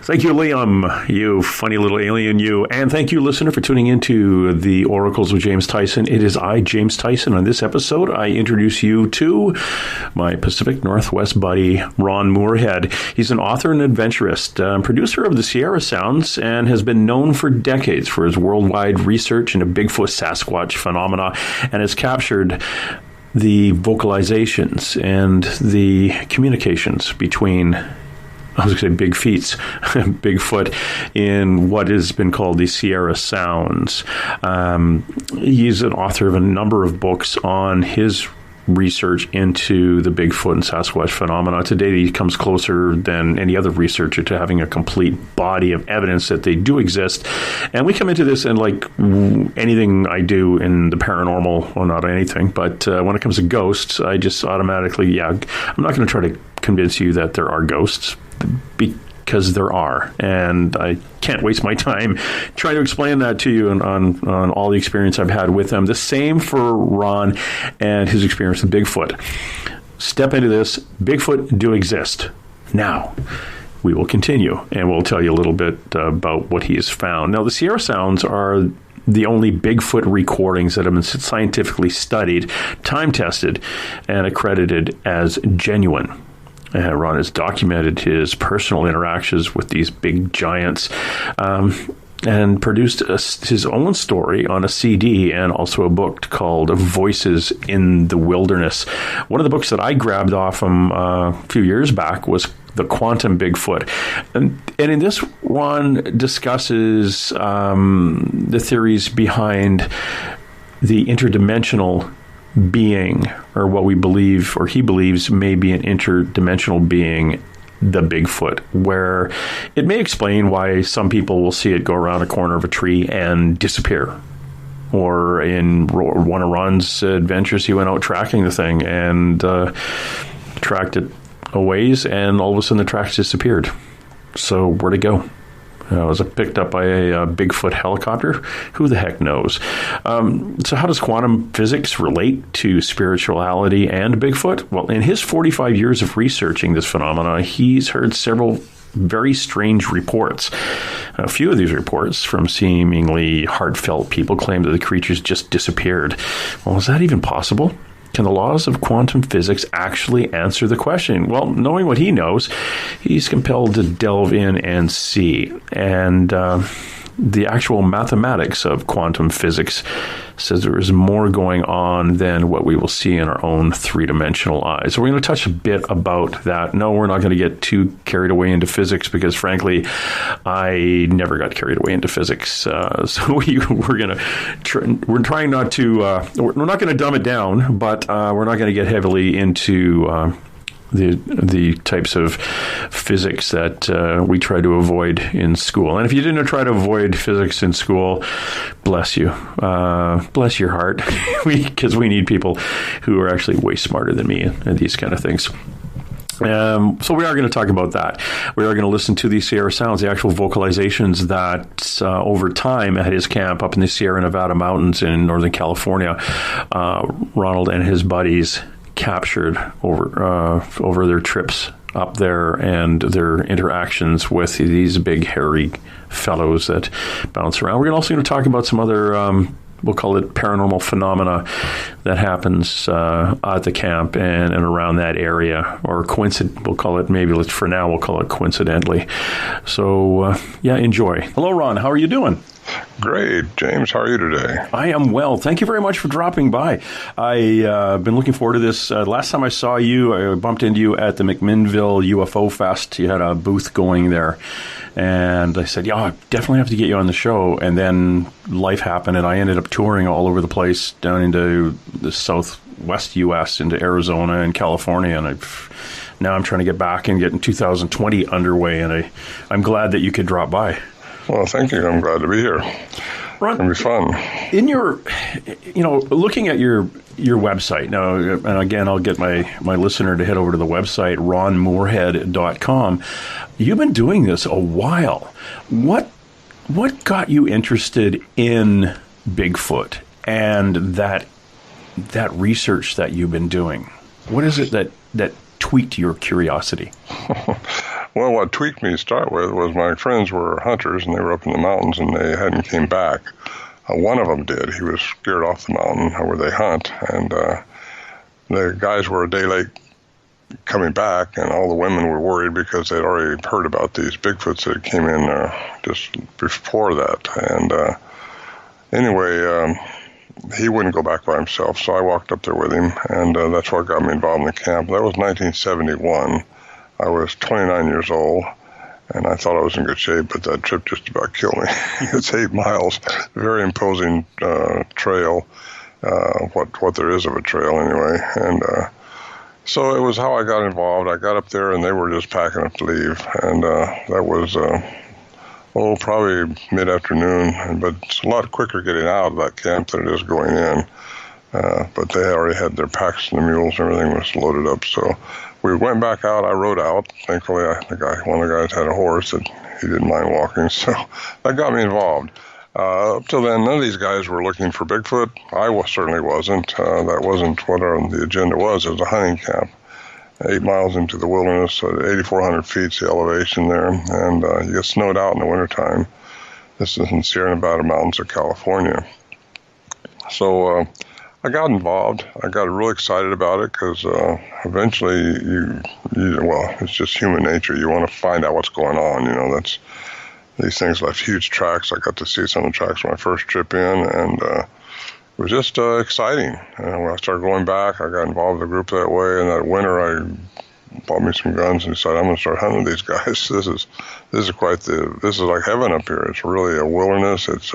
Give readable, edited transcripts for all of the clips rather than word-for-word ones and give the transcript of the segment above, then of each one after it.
Thank you, Liam, you funny little alien, you. And thank you, listener, for tuning into the Oracles with James Tyson. It is I, James Tyson. On this episode, I introduce you to my Pacific Northwest buddy, Ron Morehead. He's an author and adventurist, producer of the Sierra Sounds, and has been known for decades for his worldwide research into Bigfoot Sasquatch phenomena, and has captured the vocalizations and the communications between, I was going to say big feats, Bigfoot, in what has been called the Sierra Sounds. He's an author of a number of books on his research into the Bigfoot and Sasquatch phenomena. Today, he comes closer than any other researcher to having a complete body of evidence that they do exist. And we come into this, and like anything I do in the paranormal, well, not anything, but when it comes to ghosts, I just automatically, I'm not going to try to convince you that there are ghosts, because there are, and I can't waste my time trying to explain that to you on all the experience I've had with them. The same for Ron and his experience with Bigfoot. Step into this. Bigfoot do exist. Now, we will continue, and we'll tell you a little bit about what he has found. Now, the Sierra Sounds are the only Bigfoot recordings that have been scientifically studied, time-tested, and accredited as genuine. Ron has documented his personal interactions with these big giants and produced his own story on a CD and also a book called Voices in the Wilderness. One of the books that I grabbed off him a few years back was The Quantum Bigfoot. And in this, Ron discusses the theories behind the interdimensional being, or what we believe, or he believes may be an interdimensional being, the Bigfoot, where it may explain why some people will see it go around a corner of a tree and disappear. Or in one of Ron's adventures, he went out tracking the thing and tracked it a ways, and all of a sudden the tracks disappeared. So where'd it go? Was it picked up by a Bigfoot helicopter? Who the heck knows? So how does quantum physics relate to spirituality and Bigfoot? Well, in his 45 years of researching this phenomena, he's heard several very strange reports. A few of these reports from seemingly heartfelt people claim that the creatures just disappeared. Well, is that even possible? Can the laws of quantum physics actually answer the question? Well, knowing what he knows, he's compelled to delve in and see. And the actual mathematics of quantum physics says there is more going on than what we will see in our own three-dimensional eyes. So we're going to touch a bit about that. No, we're not going to get too carried away into physics, because frankly, I never got carried away into physics. So we're trying not to, we're not going to dumb it down, but we're not going to get heavily into the types of physics that we try to avoid in school. And if you didn't try to avoid physics in school, bless you. Bless your heart, because we need people who are actually way smarter than me at these kind of things. So we are going to talk about that. We are going to listen to the Sierra Sounds, the actual vocalizations that over time at his camp up in the Sierra Nevada mountains in Northern California, Ronald and his buddies captured over their trips up there and their interactions with these big hairy fellows that bounce around. We're also going to talk about some other, we'll call it paranormal phenomena that happens at the camp and around that area, or we'll call it, maybe for now, we'll call it coincidentally. So, enjoy. Hello, Ron. How are you doing? Great. James, how are you today? I am well. Thank you very much for dropping by. I've been looking forward to this. Last time I saw you, I bumped into you at the McMinnville UFO Fest. You had a booth going there. And I said, I definitely have to get you on the show. And then life happened, and I ended up touring all over the place down into the southwest U.S., into Arizona and California. And now I'm trying to get back and get in 2020 underway. And I'm glad that you could drop by. Well, thank you. I'm glad to be here. Ron, it'll be fun. In your, looking at your website now, and again, I'll get my listener to head over to the website, ronmorehead.com. You've been doing this a while. What got you interested in Bigfoot and that research that you've been doing? What is it that tweaked your curiosity? Well, what tweaked me to start with was my friends were hunters, and they were up in the mountains, and they hadn't came back. One of them did. He was scared off the mountain where they hunt, and the guys were a day late coming back, and all the women were worried because they'd already heard about these Bigfoots that came in just before that. And anyway, he wouldn't go back by himself, so I walked up there with him, and that's what got me involved in the camp. That was 1971. I was 29 years old, and I thought I was in good shape, but that trip just about killed me. It's 8 miles, very imposing trail, what there is of a trail anyway. And so it was how I got involved. I got up there, and they were just packing up to leave, and that was, probably mid-afternoon, but it's a lot quicker getting out of that camp than it is going in. But they already had their packs and the mules and everything was loaded up, so we went back out. I rode out. Thankfully, one of the guys had a horse that he didn't mind walking, so that got me involved. Up till then, none of these guys were looking for Bigfoot. I certainly wasn't. That wasn't what the agenda was. It was a hunting camp. 8 miles into the wilderness, 8,400 feet the elevation there, and you get snowed out in the wintertime. This is in Sierra Nevada mountains of California. So I got involved. I got real excited about it because eventually it's just human nature. You want to find out what's going on. These things left huge tracks. I got to see some of the tracks on my first trip in, and it was just exciting. And when I started going back, I got involved with the group that way. And that winter, I bought me some guns and decided I'm going to start hunting these guys. This is like heaven up here. It's really a wilderness. It's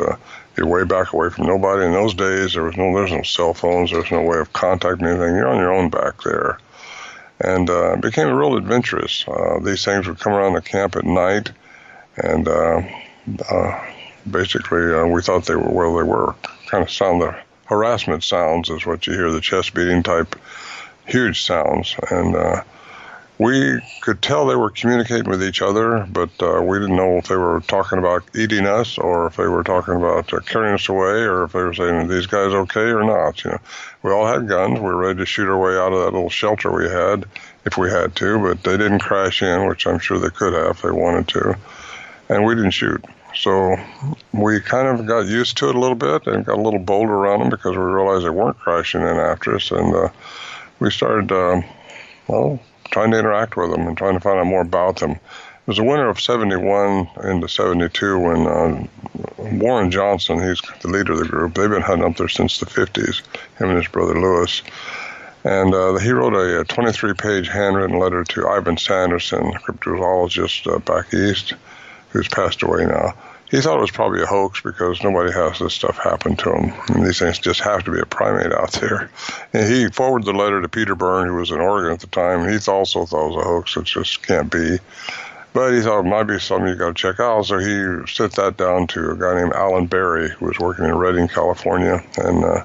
you're way back away from nobody. In those days, there's no cell phones. There's no way of contacting anything. You're on your own back there. And it became real adventurous. These things would come around the camp at night, and basically we thought they were where they were. Kind of sound the harassment sounds is what you hear, the chest beating type, huge sounds. And we could tell they were communicating with each other, but we didn't know if they were talking about eating us or if they were talking about carrying us away or if they were saying, are these guys okay or not? We all had guns. We were ready to shoot our way out of that little shelter we had if we had to, but they didn't crash in, which I'm sure they could have if they wanted to, and we didn't shoot. So we kind of got used to it a little bit and got a little bolder around them because we realized they weren't crashing in after us, and we started, trying to interact with them and trying to find out more about them. It was the winter of 71 into 72 when Warren Johnson, he's the leader of the group, they've been hunting up there since the 50s, him and his brother Lewis. And he wrote a 23-page handwritten letter to Ivan Sanderson, a cryptozoologist back east, who's passed away now. He thought it was probably a hoax because nobody has this stuff happen to them. And these things just have to be a primate out there. And he forwarded the letter to Peter Byrne, who was in Oregon at the time. And he also thought it was a hoax. It just can't be. But he thought it might be something you got to check out. So he sent that down to a guy named Alan Berry, who was working in Redding, California. And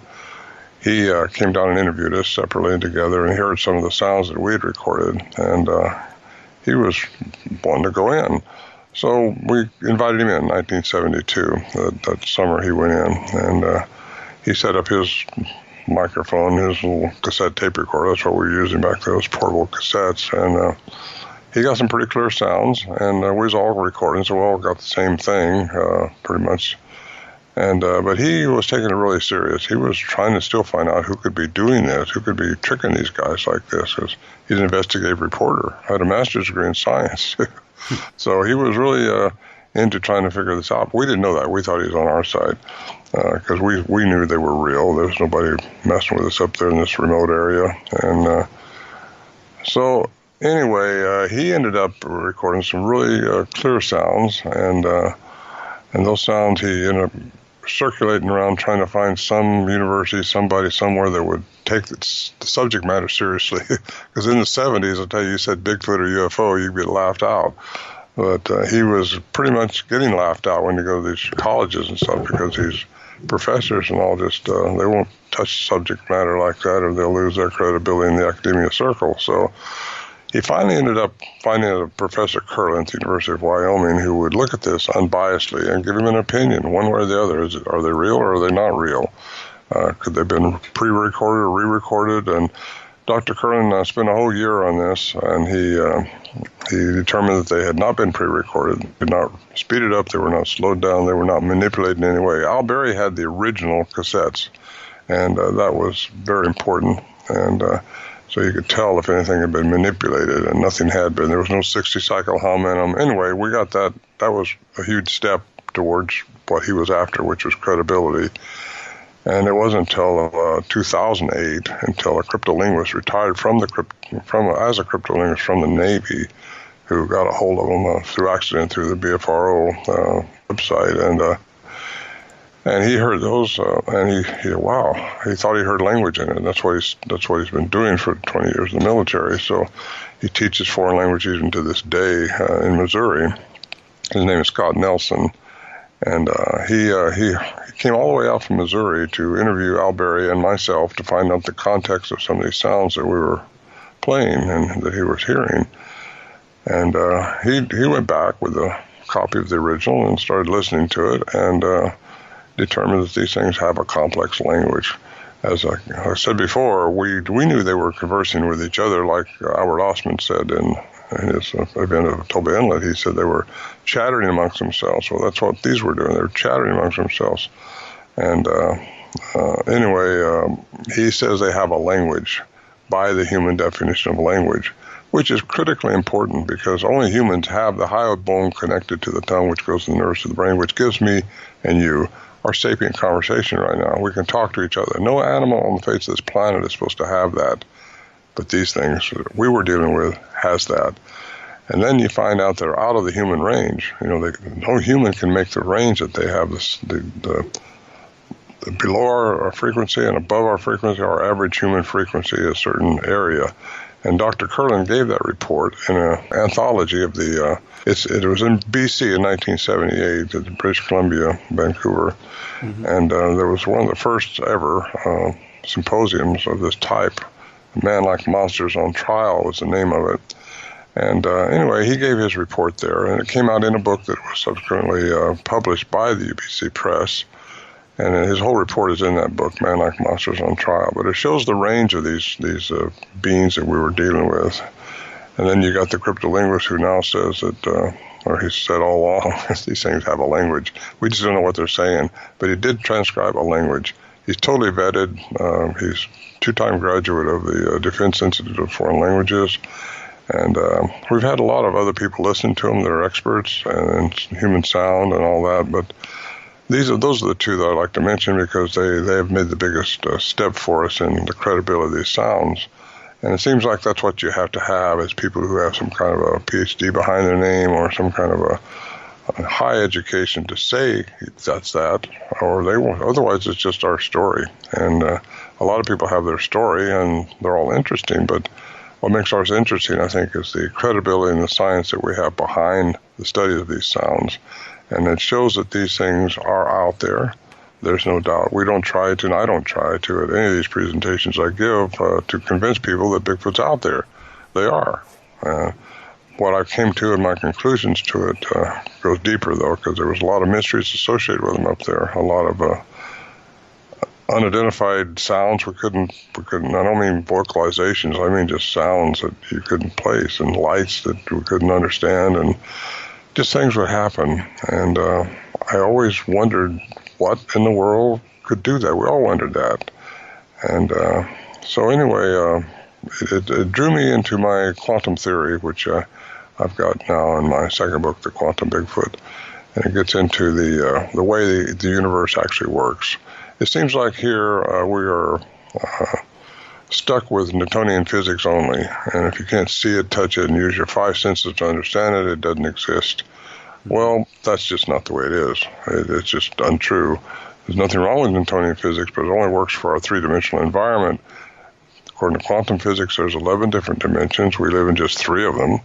he came down and interviewed us separately and together. And he heard some of the sounds that we had recorded. And he was wanting to go in. So we invited him in 1972. That summer he went in, and he set up his microphone, his little cassette tape recorder. That's what we were using back then, those portable cassettes. And he got some pretty clear sounds, and we was all recording, so we all got the same thing, pretty much. And but he was taking it really serious. He was trying to still find out who could be doing this, who could be tricking these guys like this, because he's an investigative reporter, had a master's degree in science. So he was really into trying to figure this out. We didn't know that. We thought he was on our side because we knew they were real. There was nobody messing with us up there in this remote area. And so anyway, he ended up recording some really clear sounds. And those sounds he ended up circulating around trying to find some university, somebody somewhere that would take the subject matter seriously. Because in the 70s, I'll tell you, you said Bigfoot or UFO, you'd get laughed out. But he was pretty much getting laughed out when you go to these colleges and stuff because these professors and all just, they won't touch subject matter like that or they'll lose their credibility in the academia circle. So he finally ended up finding a Professor Curlin at the University of Wyoming who would look at this unbiasedly and give him an opinion, one way or the other. Are they real or are they not real? Could they have been pre-recorded or re-recorded? And Dr. Curlin spent a whole year on this, and he determined that they had not been pre-recorded, did not speed it up, they were not slowed down, they were not manipulated in any way. Al Berry had the original cassettes, and that was very important. And so you could tell if anything had been manipulated, and nothing had been. There was no 60-cycle hum in them. Anyway, we got that. That was a huge step towards what he was after, which was credibility. And it wasn't until 2008 until a cryptolinguist retired as a cryptolinguist from the Navy, who got a hold of them through accident through the BFRO website, and he heard those, and he wow, he thought he heard language in it. And that's what he's been doing for 20 years in the military. So he teaches foreign languages even to this day in Missouri. His name is Scott Nelson. And he came all the way out from Missouri to interview Al Berry and myself to find out the context of some of these sounds that we were playing and that he was hearing. And he went back with a copy of the original and started listening to it and determined that these things have a complex language. As I said before, we knew they were conversing with each other, like Albert Ostman said in his event of Toba Inlet. He said they were chattering amongst themselves. Well, that's what these were doing. They were chattering amongst themselves. And anyway, he says they have a language by the human definition of language, which is critically important because only humans have the hyoid bone connected to the tongue, which goes to the nerves of the brain, which gives me and you our sapient conversation right now. We can talk to each other. No animal on the face of this planet is supposed to have that. But these things we were dealing with has that. And then you find out they're out of the human range. You know, no human can make the range that they have. The below our frequency and above our frequency, our average human frequency is a certain area. And Dr. Curlin gave that report in an anthology of the, it was in BC in 1978 at British Columbia, Vancouver. Mm-hmm. And there was one of the first ever symposiums of this type. Man Like Monsters on Trial was the name of it. And anyway, he gave his report there, and it came out in a book that was subsequently published by the UBC Press. And his whole report is in that book, Man Like Monsters on Trial. But it shows the range of these beings that we were dealing with. And then you got the cryptolinguist who now says that, or he said all along, these things have a language. We just don't know what they're saying. But he did transcribe a language. He's totally vetted. He's two-time graduate of the Defense Institute of Foreign Languages. And we've had a lot of other people listen to him that are experts in human sound and all that. But those are the two that I like to mention because they have made the biggest step for us in the credibility of these sounds. And it seems like that's what you have to have is people who have some kind of a PhD behind their name or some kind of a high education to say that's that, or they won't. Otherwise, it's just our story. And a lot of people have their story, and they're all interesting. But what makes ours interesting, I think, is the credibility and the science that we have behind the study of these sounds. And it shows that these things are out there. There's no doubt. We don't try to, and I don't try to, at any of these presentations I give, to convince people that Bigfoot's out there. They are. What I came to in my conclusions to it goes deeper, though, because there was a lot of mysteries associated with them up there. A lot of unidentified sounds we couldn't. I don't mean vocalizations. I mean just sounds that you couldn't place, and lights that we couldn't understand, and just things would happen. And I always wondered what in the world could do that. We all wondered that. And so anyway, it drew me into my quantum theory, which I've got now in my second book, The Quantum Bigfoot. And it gets into the way the universe actually works. It seems like here we are stuck with Newtonian physics only. And if you can't see it, touch it, and use your five senses to understand it, it doesn't exist. Well, that's just not the way it is. It's just untrue. There's nothing wrong with Newtonian physics, but it only works for our three-dimensional environment. According to quantum physics, there's 11 different dimensions. We live in just 3 of them.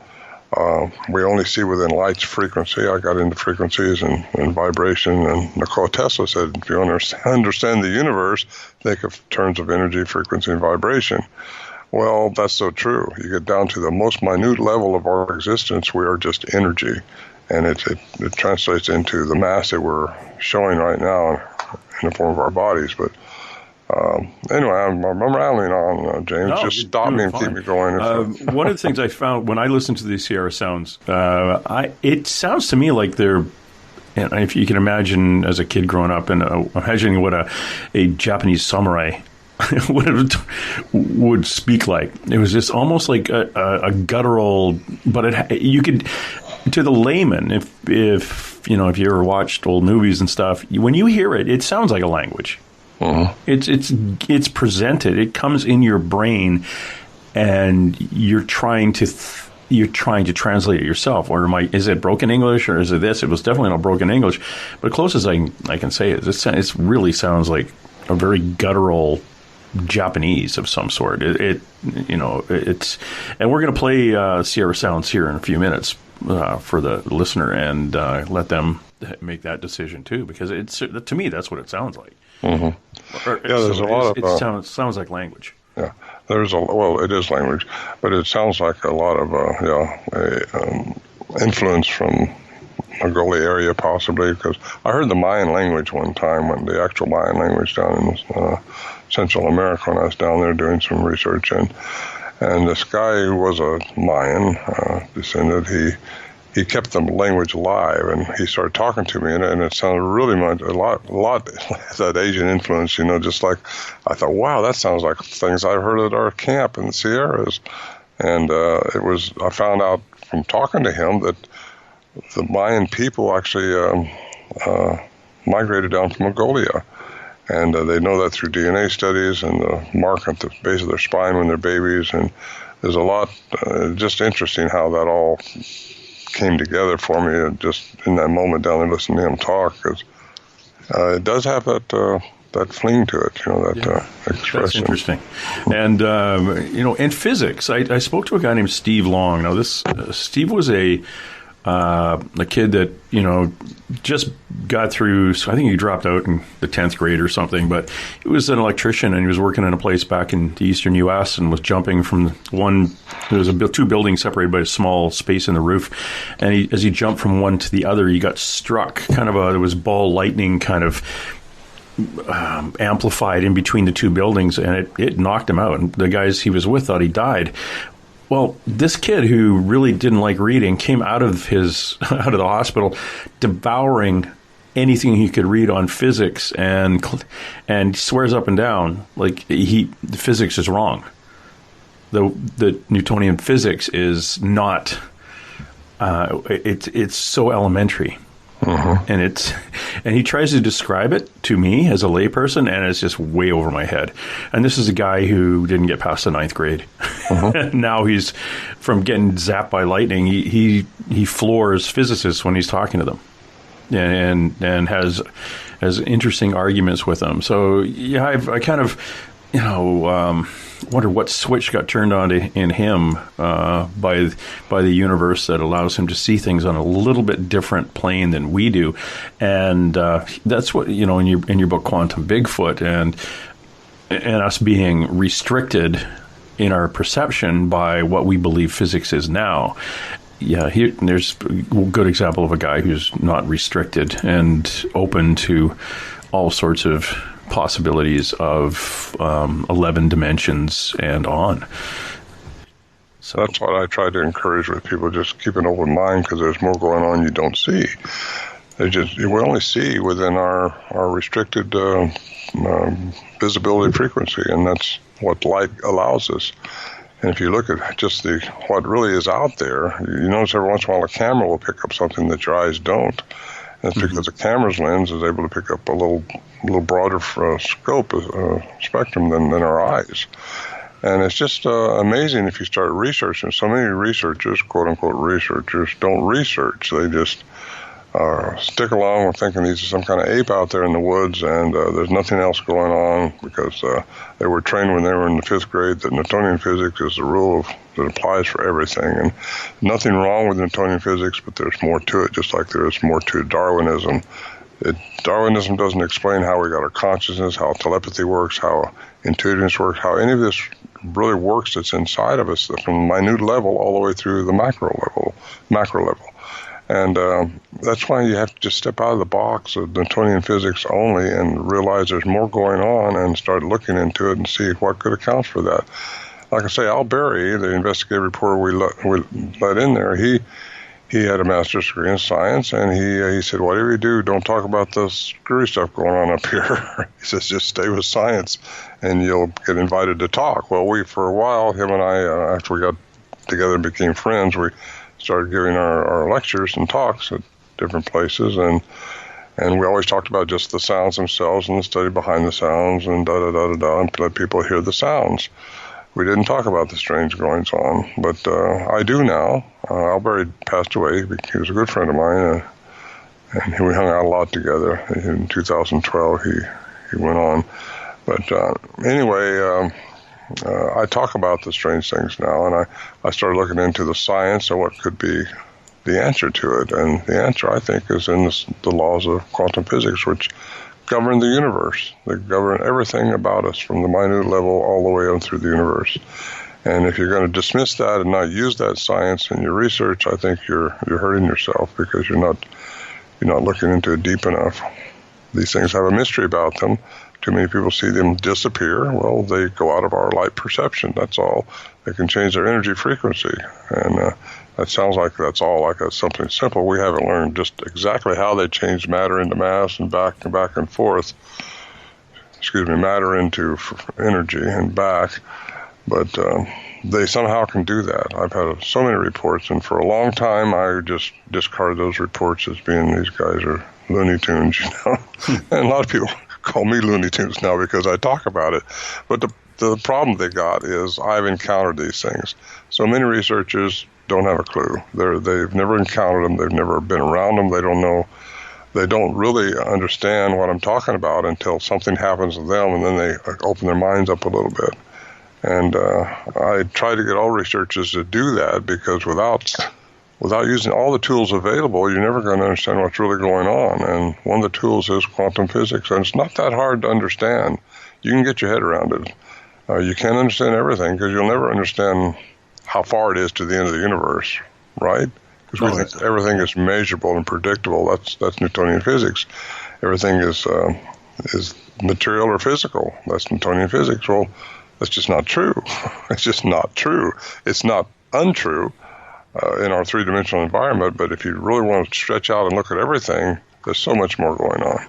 We only see within light's frequency. I got into frequencies and vibration, and Nikola Tesla said, if you understand the universe, think of terms of energy, frequency, and vibration. Well, that's so true. You get down to the most minute level of our existence, we are just energy. And it translates into the mass that we're showing right now in the form of our bodies. But Anyway, I'm rambling on, James. No, just stop me and keep me going. One of the things I found when I listen to these Sierra sounds, it sounds to me like they're, and if you can imagine as a kid growing up and imagining what a Japanese samurai would speak like. It was just almost like a guttural, but you could, to the layman, if you ever watched old movies and stuff, when you hear it, it sounds like a language. Mm-hmm. It's presented. It comes in your brain, and you're trying to translate it yourself. Or is it broken English, or is it this? It was definitely not broken English, but closest I can say is it really sounds like a very guttural Japanese of some sort. It's, and we're going to play Sierra sounds here in a few minutes for the listener, and let them make that decision too, because to me that's what it sounds like. Mm-hmm. There's a lot of it sounds like language. Yeah, it is language, but it sounds like a lot of influence from Mongolia area, possibly, because I heard the Mayan language one time, when the actual Mayan language down in Central America, when I was down there doing some research, and this guy who was a Mayan descendant, he kept the language alive, and he started talking to me, and it sounded really much a lot that Asian influence, just like, I thought, wow, that sounds like things I heard at our camp in the Sierras. And I found out from talking to him that the Mayan people actually migrated down from Mongolia. And they know that through DNA studies and the mark at the base of their spine when they're babies. And there's a lot, just interesting how that all came together for me just in that moment down there listening to him talk. Because it does have that fling to it, expression. That's interesting. And, in physics, I spoke to a guy named Steve Long. Now, this Steve was a kid that, just got through, so I think he dropped out in the 10th grade or something, but he was an electrician, and he was working in a place back in the eastern U.S. and was jumping from there was two buildings separated by a small space in the roof, and as he jumped from one to the other, he got struck, there was ball lightning kind of amplified in between the two buildings, and it knocked him out, and the guys he was with thought he died. Well, this kid who really didn't like reading came out of the hospital devouring anything he could read on physics, and swears up and down like the physics is wrong. The Newtonian physics is not. It's so elementary. Mm-hmm. And he tries to describe it to me as a layperson, and it's just way over my head. And this is a guy who didn't get past the 9th grade. Mm-hmm. Now he's, from getting zapped by lightning, he floors physicists when he's talking to them, and has interesting arguments with them. So yeah, I kind of wonder what switch got turned on in him by the universe that allows him to see things on a little bit different plane than we do, and that's what in your book Quantum Bigfoot and us being restricted in our perception by what we believe physics is now. Yeah, there's a good example of a guy who's not restricted and open to all sorts of possibilities of 11 dimensions and on. So that's what I try to encourage with people. Just keep an open mind, because there's more going on you don't see. We only see within our restricted visibility frequency, and that's what light allows us. And if you look at just what really is out there, you notice every once in a while a camera will pick up something that your eyes don't. And it's because the camera's lens is able to pick up a little broader scope, spectrum than our eyes. And it's just amazing if you start researching. So many researchers, quote-unquote researchers, don't research. They just stick along with thinking these are some kind of ape out there in the woods, and there's nothing else going on, because they were trained when they were in the 5th grade that Newtonian physics is the rule that applies for everything. And nothing wrong with Newtonian physics, but there's more to it, just like there is more to Darwinism. Darwinism doesn't explain how we got our consciousness, how telepathy works, how intuitiveness works, how any of this really works that's inside of us, from minute level all the way through the macro level. And that's why you have to just step out of the box of Newtonian physics only and realize there's more going on and start looking into it and see what could account for that. Like I say, Al Berry, the investigative reporter we let in there, he had a master's degree in science, and he said, whatever you do, don't talk about the screwy stuff going on up here. He says, just stay with science, and you'll get invited to talk. Well, for a while, him and I, after we got together and became friends, we started giving our lectures and talks at different places, and we always talked about just the sounds themselves and the study behind the sounds and da-da-da-da-da, and let people hear the sounds. We didn't talk about the strange goings on, but I do now. Al Berry passed away. He was a good friend of mine, and we hung out a lot together. In 2012, he went on. But anyway, I talk about the strange things now, and I started looking into the science of what could be the answer to it. And the answer, I think, is in the laws of quantum physics, which govern the universe. They govern everything about us from the minute level all the way up through the universe. And if you're going to dismiss that and not use that science in your research, I think you're hurting yourself, because you're not looking into it deep enough. These things have a mystery about them. Too many people see them disappear. Well, they go out of our light perception. That's all. They can change their energy frequency, and that sounds like that's all like something simple. We haven't learned just exactly how they change matter into mass and back and forth. Matter into energy and back. But they somehow can do that. I've had so many reports, and for a long time I just discarded those reports as being, these guys are Looney Tunes, And a lot of people call me Looney Tunes now because I talk about it. But the problem they got is I've encountered these things. So many researchers don't have a clue. They've never encountered them. They've never been around them. They don't know. They don't really understand what I'm talking about until something happens to them, and then they open their minds up a little bit. And I try to get all researchers to do that, because without using all the tools available, you're never going to understand what's really going on. And one of the tools is quantum physics, and it's not that hard to understand. You can get your head around it. You can't understand everything, because you'll never understand how far it is to the end of the universe, right? Because we think everything is measurable and predictable. That's Newtonian physics. Everything is material or physical. That's Newtonian physics. Well, that's just not true. It's just not true. It's not untrue in our three-dimensional environment, but if you really want to stretch out and look at everything, there's so much more going on.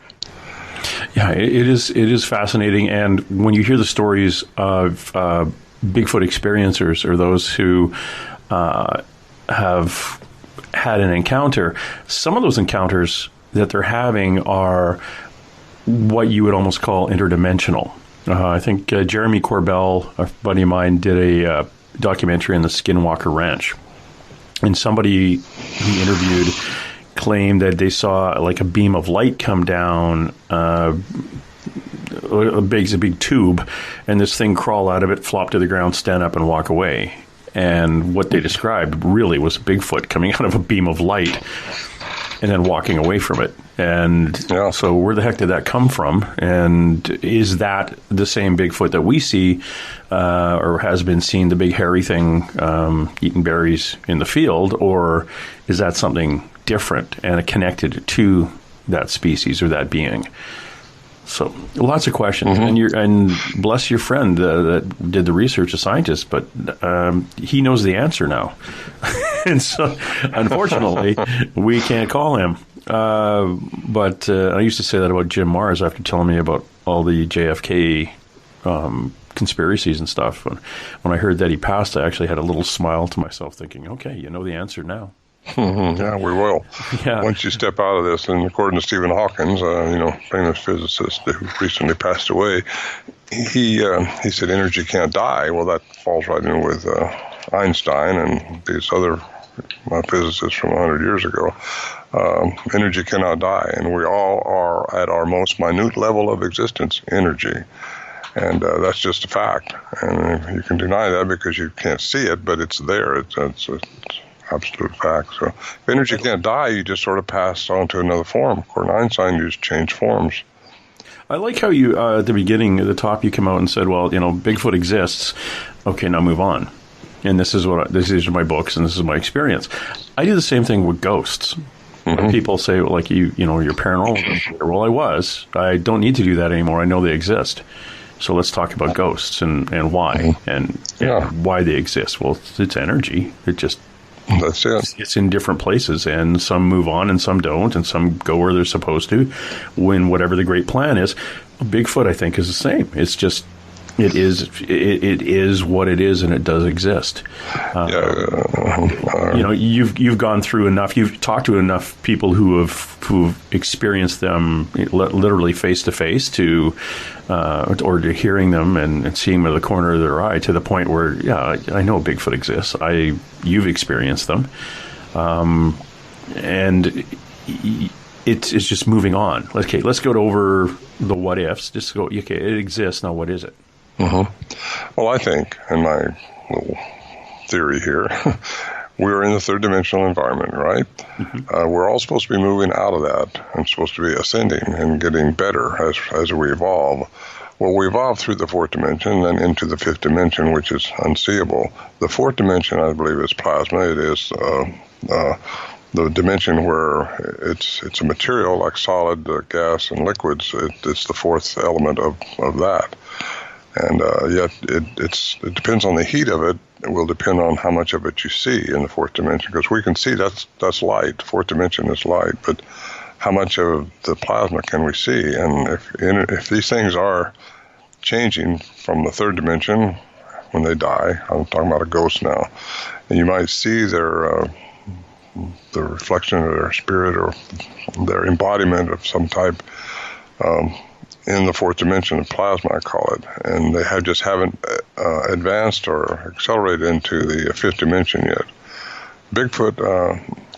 Yeah, it is fascinating. And when you hear the stories of Bigfoot experiencers, or those who have had an encounter, some of those encounters that they're having are what you would almost call interdimensional. I think Jeremy Corbell, a buddy of mine, did a documentary on the Skinwalker Ranch. And somebody he interviewed claimed that they saw like a beam of light come down a big tube, and this thing crawl out of it, flop to the ground, stand up, and walk away. And what they described really was Bigfoot coming out of a beam of light and then walking away from it. And so where the heck did that come from? And is that the same Bigfoot that we see or has been seen, the big hairy thing eating berries in the field? Or is that something different and connected to that species or that being? So lots of questions, and bless your friend that did the research, a scientist, but he knows the answer now. And so, unfortunately, we can't call him. But I used to say that about Jim Mars after telling me about all the JFK conspiracies and stuff. When I heard that he passed, I actually had a little smile to myself, thinking, okay, you know the answer now. Yeah, we will. Yeah. Once you step out of this, and according to Stephen Hawking, famous physicist who recently passed away, he said energy can't die. Well, that falls right in with Einstein and these other physicists from 100 years ago. Energy cannot die, and we all are at our most minute level of existence, energy. And that's just a fact. And you can deny that because you can't see it, but it's there. It's absolute fact. So if energy can't die, you just sort of pass on to another form. According to Einstein, you just change forms. I like how you, at the beginning, at the top, you come out and said, well, Bigfoot exists. Okay, now move on. and these are my books, and this is my experience. I do the same thing with ghosts. When people say, like, you're paranormal. Well, I was. I don't need to do that anymore. I know they exist. So let's talk about ghosts and why and why they exist. Well, it's energy. That's it. It's in different places, and some move on and some don't, and some go where they're supposed to when whatever the great plan is. Bigfoot, I think, is the same. It's just it is what it is, and it does exist. You've gone through enough. You've talked to enough people who've experienced them literally face to face or to hearing them and seeing them at the corner of their eye to the point where I know Bigfoot exists. You've experienced them, and it's just moving on. Okay, let's go over the what ifs. Just go. Okay, it exists now. What is it? Well, I think, in my little theory here, we're in the third dimensional environment, right? We're all supposed to be moving out of that and supposed to be ascending and getting better as we evolve. Well, we evolve through the fourth dimension and into the fifth dimension, which is unseeable. The fourth dimension, I believe, is plasma. It is the dimension where it's a material like solid, gas, and liquids. It's the fourth element of that. And yet it depends on the heat of it. It will depend on how much of it you see in the fourth dimension, because we can see that's light. Fourth dimension is light, but how much of the plasma can we see? And if these things are changing from the third dimension when they die, I'm talking about a ghost now, and you might see the reflection of their spirit or their embodiment of some type in the fourth dimension of plasma, I call it, and they haven't advanced or accelerated into the fifth dimension yet. Bigfoot,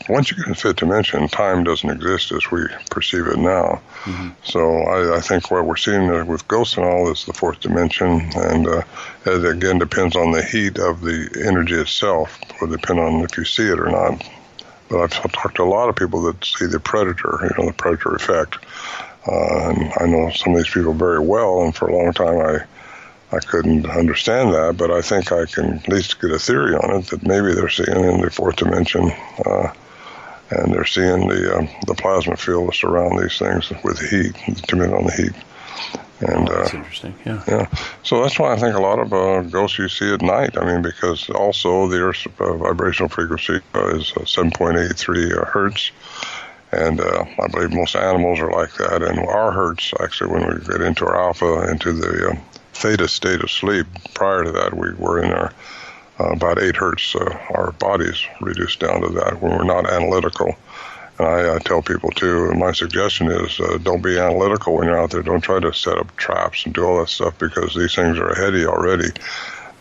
once you get in the fifth dimension, time doesn't exist as we perceive it now. So I think what we're seeing with ghosts and all is the fourth dimension, and it again depends on the heat of the energy itself. It will depend on if you see it or not. But I've talked to a lot of people that see the predator, the predator effect. And I know some of these people very well, and for a long time I couldn't understand that, but I think I can at least get a theory on it that maybe they're seeing in the fourth dimension, and they're seeing the plasma field surround these things with heat, depending on the heat. And that's interesting. Yeah. So that's why I think a lot of ghosts you see at night. I mean, because also the Earth's vibrational frequency is 7.83 hertz. And I believe most animals are like that. And our hertz, actually, when we get into our alpha, into the theta state of sleep, prior to that, we were in our about 8 hertz. Our body's reduced down to that when we're not analytical. And I tell people, too, my suggestion is don't be analytical when you're out there. Don't try to set up traps and do all that stuff, because these things are ahead of you already.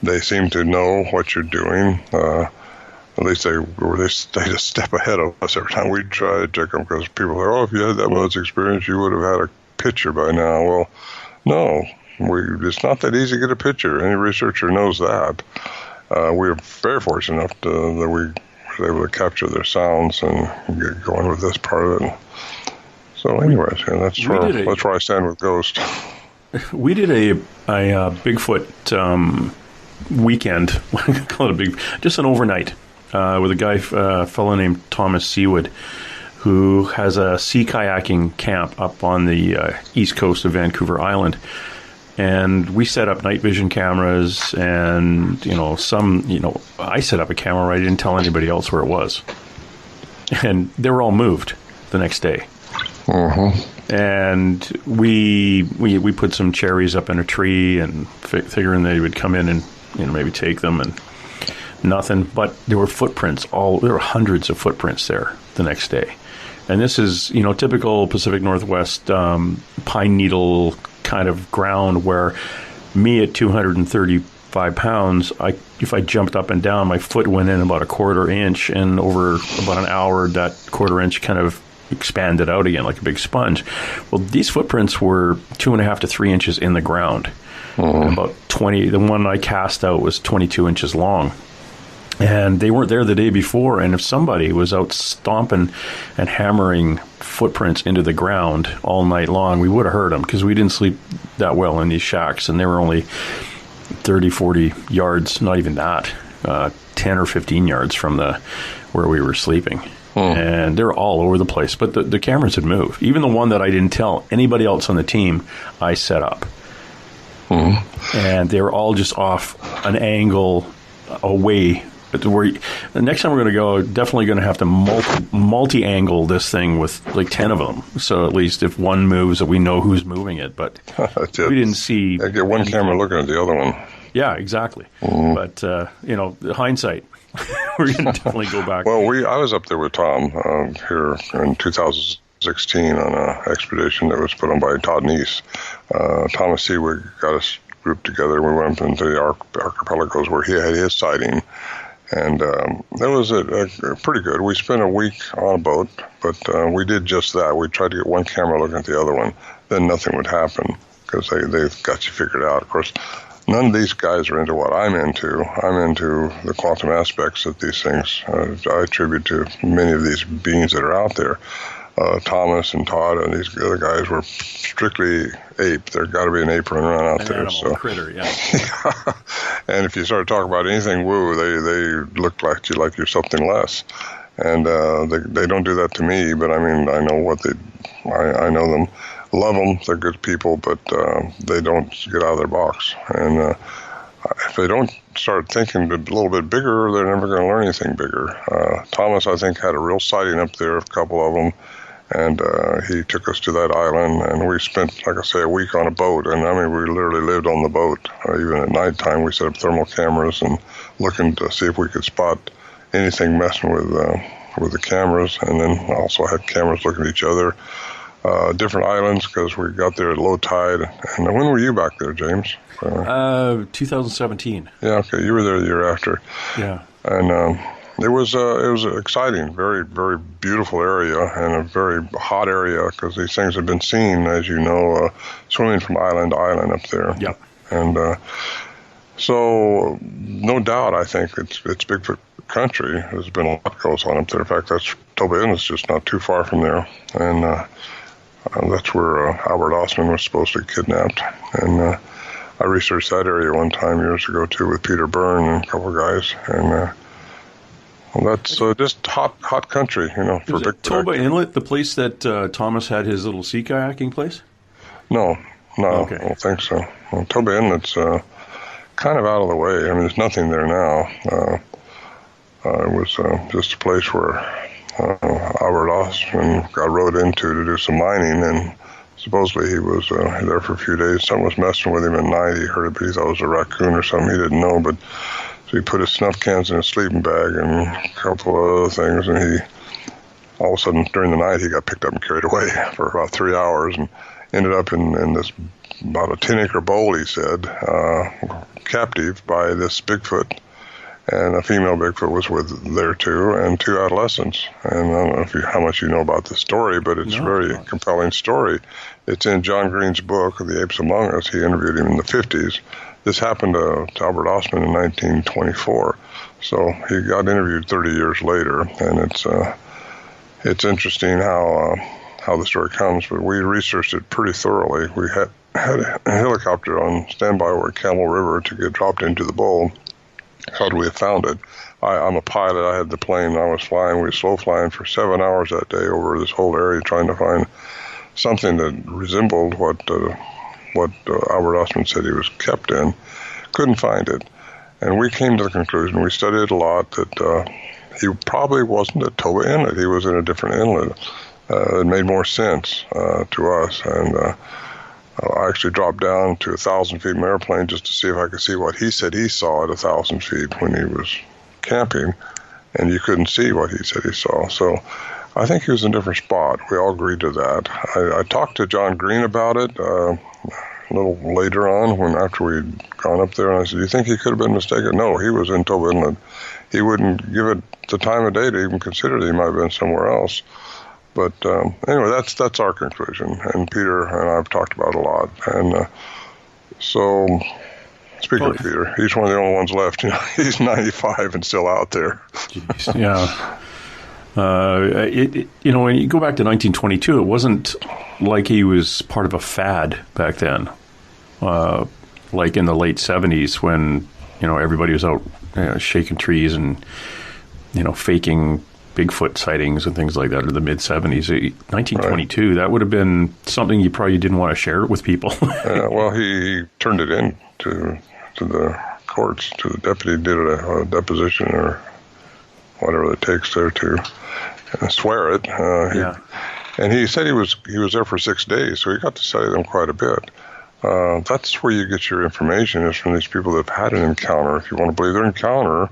They seem to know what you're doing. At least they stayed a step ahead of us every time we try to check them, because people say, if you had that much experience, you would have had a picture by now. Well, no, it's not that easy to get a picture. Any researcher knows that. We are very fortunate enough that we were able to capture their sounds and get going with this part of it. So anyways, that's where I stand with Ghost. We did a Bigfoot weekend, call it just an overnight, with a fellow named Thomas Seawood, who has a sea kayaking camp up on the east coast of Vancouver Island. And we set up night vision cameras, and I set up a camera where I didn't tell anybody else where it was, and they were all moved the next day. And we put some cherries up in a tree, and figuring they would come in and maybe take them, and nothing. But there were footprints. There were hundreds of footprints there the next day. And this is typical Pacific Northwest pine needle kind of ground, where me at 235 pounds, if I jumped up and down, my foot went in about a quarter inch, and over about an hour, that quarter inch kind of expanded out again like a big sponge. Well, these footprints were 2.5 to 3 inches in the ground. About 20. The one I cast out was 22 inches long. And they weren't there the day before, and if somebody was out stomping and hammering footprints into the ground all night long, we would have heard them, because we didn't sleep that well in these shacks, and they were only 30, 40 yards, not even that, 10 or 15 yards from where we were sleeping. And they're all over the place. But the cameras had moved. Even the one that I didn't tell anybody else on the team, I set up. And they were all just off an angle away. But the next time we're going to go, definitely going to have to multi-angle this thing with like 10 of them. So at least if one moves, we know who's moving it. But we didn't see. I get one camera looking at the other one. Yeah, exactly. But hindsight, we're going to definitely go back. Well, I was up there with Tom here in 2016 on an expedition that was put on by Todd Neese. Thomas Seawig got us grouped together. We went up into the archipelagos where he had his sighting. And that was pretty good. We spent a week on a boat, but we did just that. We tried to get one camera looking at the other one. Then nothing would happen because they've got you figured out. Of course, none of these guys are into what I'm into. I'm into the quantum aspects of these things. I attribute to many of these beings that are out there. Thomas and Todd and these other guys were strictly ape. There's got to be an ape running around out there. Animal, critter, yeah. And if you start talking about anything woo, they look like you're something less. And they don't do that to me, but I mean, I know I know them, love them. They're good people, but they don't get out of their box. And if they don't start thinking a little bit bigger, they're never going to learn anything bigger. Thomas, I think, had a real sighting up there, a couple of them. And he took us to that island, and we spent, like I say, a week on a boat. And I mean, we literally lived on the boat. Even at nighttime, we set up thermal cameras and looking to see if we could spot anything messing with the cameras. And then also had cameras looking at each other. Different islands because we got there at low tide. And when were you back there, James? 2017. Yeah, okay. You were there the year after. Yeah. And it was exciting, very, very beautiful area and a very hot area because these things have been seen, as you know, swimming from island to island up there. Yep. And so, no doubt, I think it's Bigfoot country. There's been a lot goes on up there. In fact, that's Toba Inlet's just not too far from there, and that's where Albert Ostman was supposed to be kidnapped. And I researched that area one time years ago too with Peter Byrne and a couple of guys, and. Well, that's just hot country, for Bigfoot. Toba Inlet, the place that Thomas had his little sea kayaking place? No, okay. I don't think so. Well, Toba Inlet's kind of out of the way. I mean, there's nothing there now. It was just a place where Albert Ostman got rowed into to do some mining, and supposedly he was there for a few days. Something was messing with him at night. He heard it, but he thought it was a raccoon or something. He didn't know, but... So he put his snuff cans in his sleeping bag and a couple of other things, and he, all of a sudden, during the night, he got picked up and carried away for about 3 hours and ended up in this, about a 10-acre bowl, he said, captive by this Bigfoot. And a female Bigfoot was there, too, and 2 adolescents. And I don't know how much you know about the story, but it's a very compelling story. It's in John Green's book, The Apes Among Us. He interviewed him in the 50s. This happened to Albert Ostman in 1924, so he got interviewed 30 years later, and it's interesting how the story comes. But we researched it pretty thoroughly. We had a helicopter on standby over at Camel River to get dropped into the bowl. How do we have found it? I'm a pilot. I had the plane I was flying. We were slow flying for 7 hours that day over this whole area trying to find something that resembled what Albert Ostman said he was kept in. Couldn't find it. And we came to the conclusion, we studied it a lot, that he probably wasn't at Toba Inlet. He was in a different inlet. It made more sense to us. And I actually dropped down to 1,000 feet in my airplane just to see if I could see what he said he saw at 1,000 feet when he was camping. And you couldn't see what he said he saw. So I think he was in a different spot. We all agreed to that. I talked to John Green about it a little later on after we'd gone up there, and I said, do you think he could have been mistaken? No, he was in Toba Inlet. He wouldn't give it the time of day to even consider that he might have been somewhere else. But anyway, that's our conclusion, and Peter and I have talked about it a lot. And so, speaking of Peter, he's one of the only ones left. He's 95 and still out there. Jeez, yeah. When you go back to 1922, it wasn't like he was part of a fad back then. Like in the late 70s when everybody was out shaking trees and, faking Bigfoot sightings and things like that in the mid-'70s. 1922, that would have been something you probably didn't want to share with people. Well, he turned it in to the courts, to the deputy, did a deposition or whatever it takes there to swear it. And he said he was there for 6 days, so he got to study them quite a bit. That's where you get your information, is from these people that have had an encounter. If you want to believe their encounter,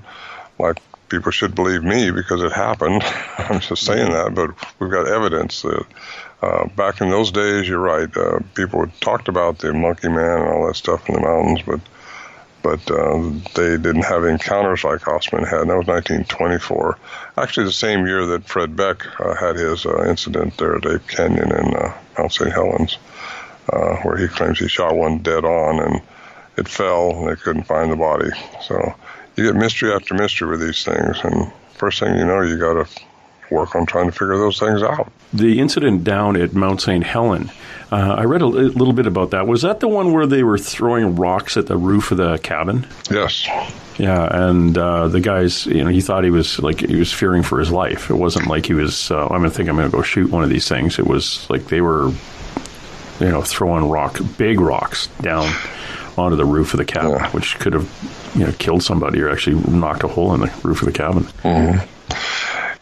like people should believe me because it happened. I'm just saying that, but we've got evidence that back in those days, you're right, people talked about the monkey man and all that stuff in the mountains, but they didn't have encounters like Osman had, and that was 1924. Actually, the same year that Fred Beck had his incident there at Ape Canyon in Mount St. Helens, where he claims he shot one dead on, and it fell, and they couldn't find the body. So you get mystery after mystery with these things, and first thing you know, you got to work on trying to figure those things out. The incident down at Mount St. Helen, I read a little bit about that. Was that the one where they were throwing rocks at the roof of the cabin? Yes. Yeah, and the guys, he thought he was fearing for his life. It wasn't like he was, I'm going to go shoot one of these things. It was like they were, throwing big rocks down onto the roof of the cabin, which could have, killed somebody or actually knocked a hole in the roof of the cabin. Mm-hmm.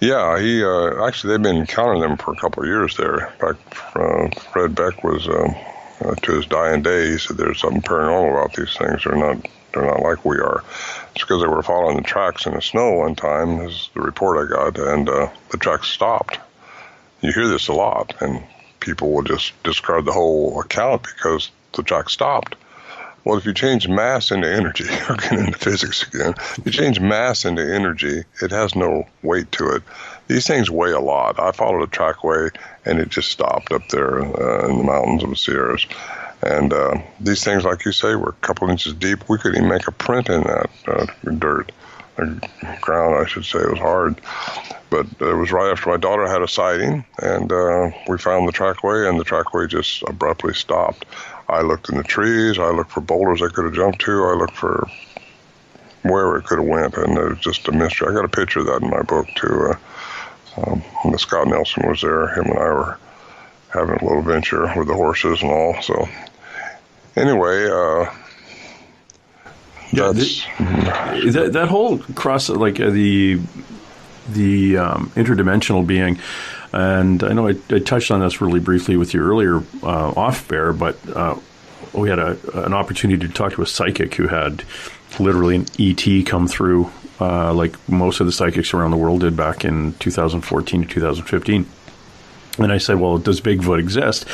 Yeah, he actually, they've been encountering them for a couple of years there. In fact, Fred Beck was, to his dying day, he said there's something paranormal about these things. They're not like we are. It's because they were following the tracks in the snow one time, is the report I got, and the tracks stopped. You hear this a lot, and people will just discard the whole account because the track stopped. Well, if you change mass into energy, we're getting into physics again. You change mass into energy, it has no weight to it. These things weigh a lot. I followed a trackway, and it just stopped up there in the mountains of the Sierras. And these things, like you say, were a couple inches deep. We couldn't even make a print in that dirt. The ground, I should say. It was hard. But it was right after my daughter had a sighting, and we found the trackway, and the trackway just abruptly stopped. I looked in the trees. I looked for boulders I could have jumped to. I looked for wherever it could have went, and it was just a mystery. I got a picture of that in my book, too. When Scott Nelson was there, him and I were having a little venture with the horses and all. So anyway, that whole cross, like the interdimensional being, and I know I touched on this really briefly with you earlier off air, but we had an opportunity to talk to a psychic who had literally an ET come through, like most of the psychics around the world did back in 2014 to 2015. And I said, well, does Bigfoot exist?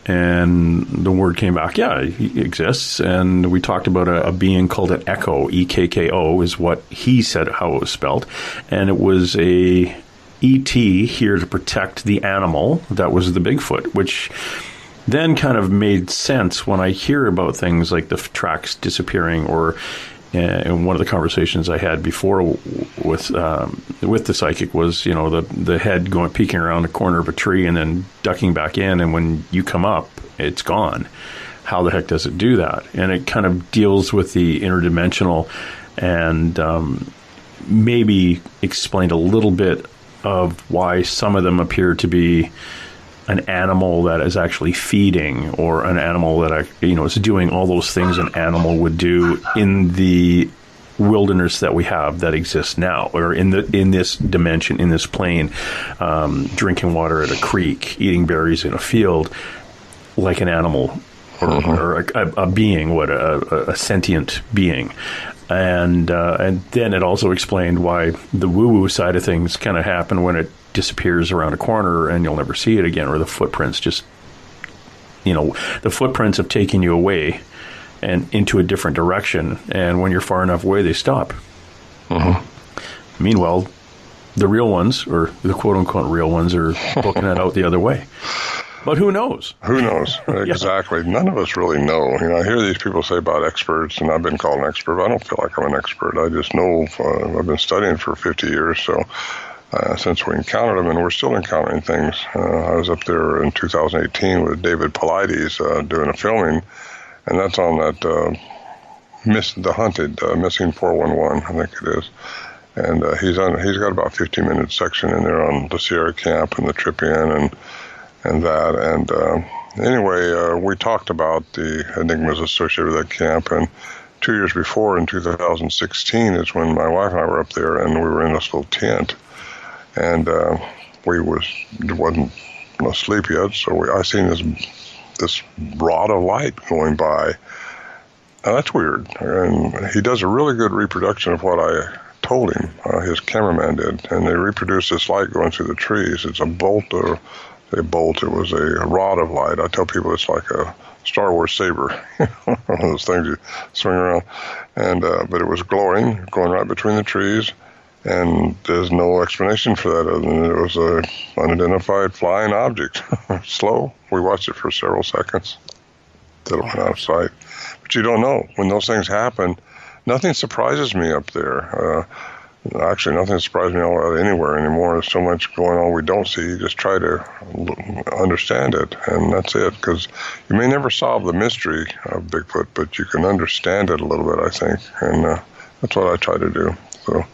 And the word came back, yeah, he exists. And we talked about a being called an Echo, E-K-K-O is what he said, how it was spelled. And it was a E.T. here to protect the animal that was the Bigfoot, which then kind of made sense when I hear about things like the tracks disappearing, or in one of the conversations I had before with the psychic was, the head peeking around the corner of a tree and then ducking back in, and when you come up, it's gone. How the heck does it do that? And it kind of deals with the interdimensional, and maybe explained a little bit of why some of them appear to be an animal that is actually feeding, or an animal that is doing all those things an animal would do in the wilderness that we have that exists now, or in this dimension, in this plane, drinking water at a creek, eating berries in a field, like an animal, or a being, a sentient being. And then it also explained why the woo-woo side of things kind of happen when it disappears around a corner and you'll never see it again, or the footprints just, the footprints have taken you away and into a different direction, and when you're far enough away, they stop. Mm-hmm. Meanwhile, the real ones, or the quote-unquote real ones, are booking it out the other way. But who knows? Who knows? Exactly. Yeah. None of us really know. I hear these people say about experts, and I've been called an expert. I don't feel like I'm an expert. I just know I've been studying for 50 years, so since we encountered them, and we're still encountering things. I was up there in 2018 with David Paulides doing a filming, and that's on that the hunted, missing 411, I think it is. And he's got about 15-minute section in there on the Sierra Camp and the trip in and that. And anyway, we talked about the enigmas associated with that camp. And 2 years before, in 2016, is when my wife and I were up there, and we were in this little tent. And we wasn't asleep yet, so I seen this rod of light going by. Now, that's weird. And he does a really good reproduction of what I told him, his cameraman did, and they reproduced this light going through the trees. It's a bolt, it was a rod of light. I tell people it's like a Star Wars saber, one of those things you swing around. And but it was glowing, going right between the trees, and there's no explanation for that other than it was a unidentified flying object. Slow. We watched it for several seconds till it went out of sight. But you don't know. When those things happen, nothing surprises me up there. Actually, nothing surprises me anywhere anymore. There's so much going on we don't see. You just try to understand it, and that's it. Because you may never solve the mystery of Bigfoot, but you can understand it a little bit, I think. And that's what I try to do. So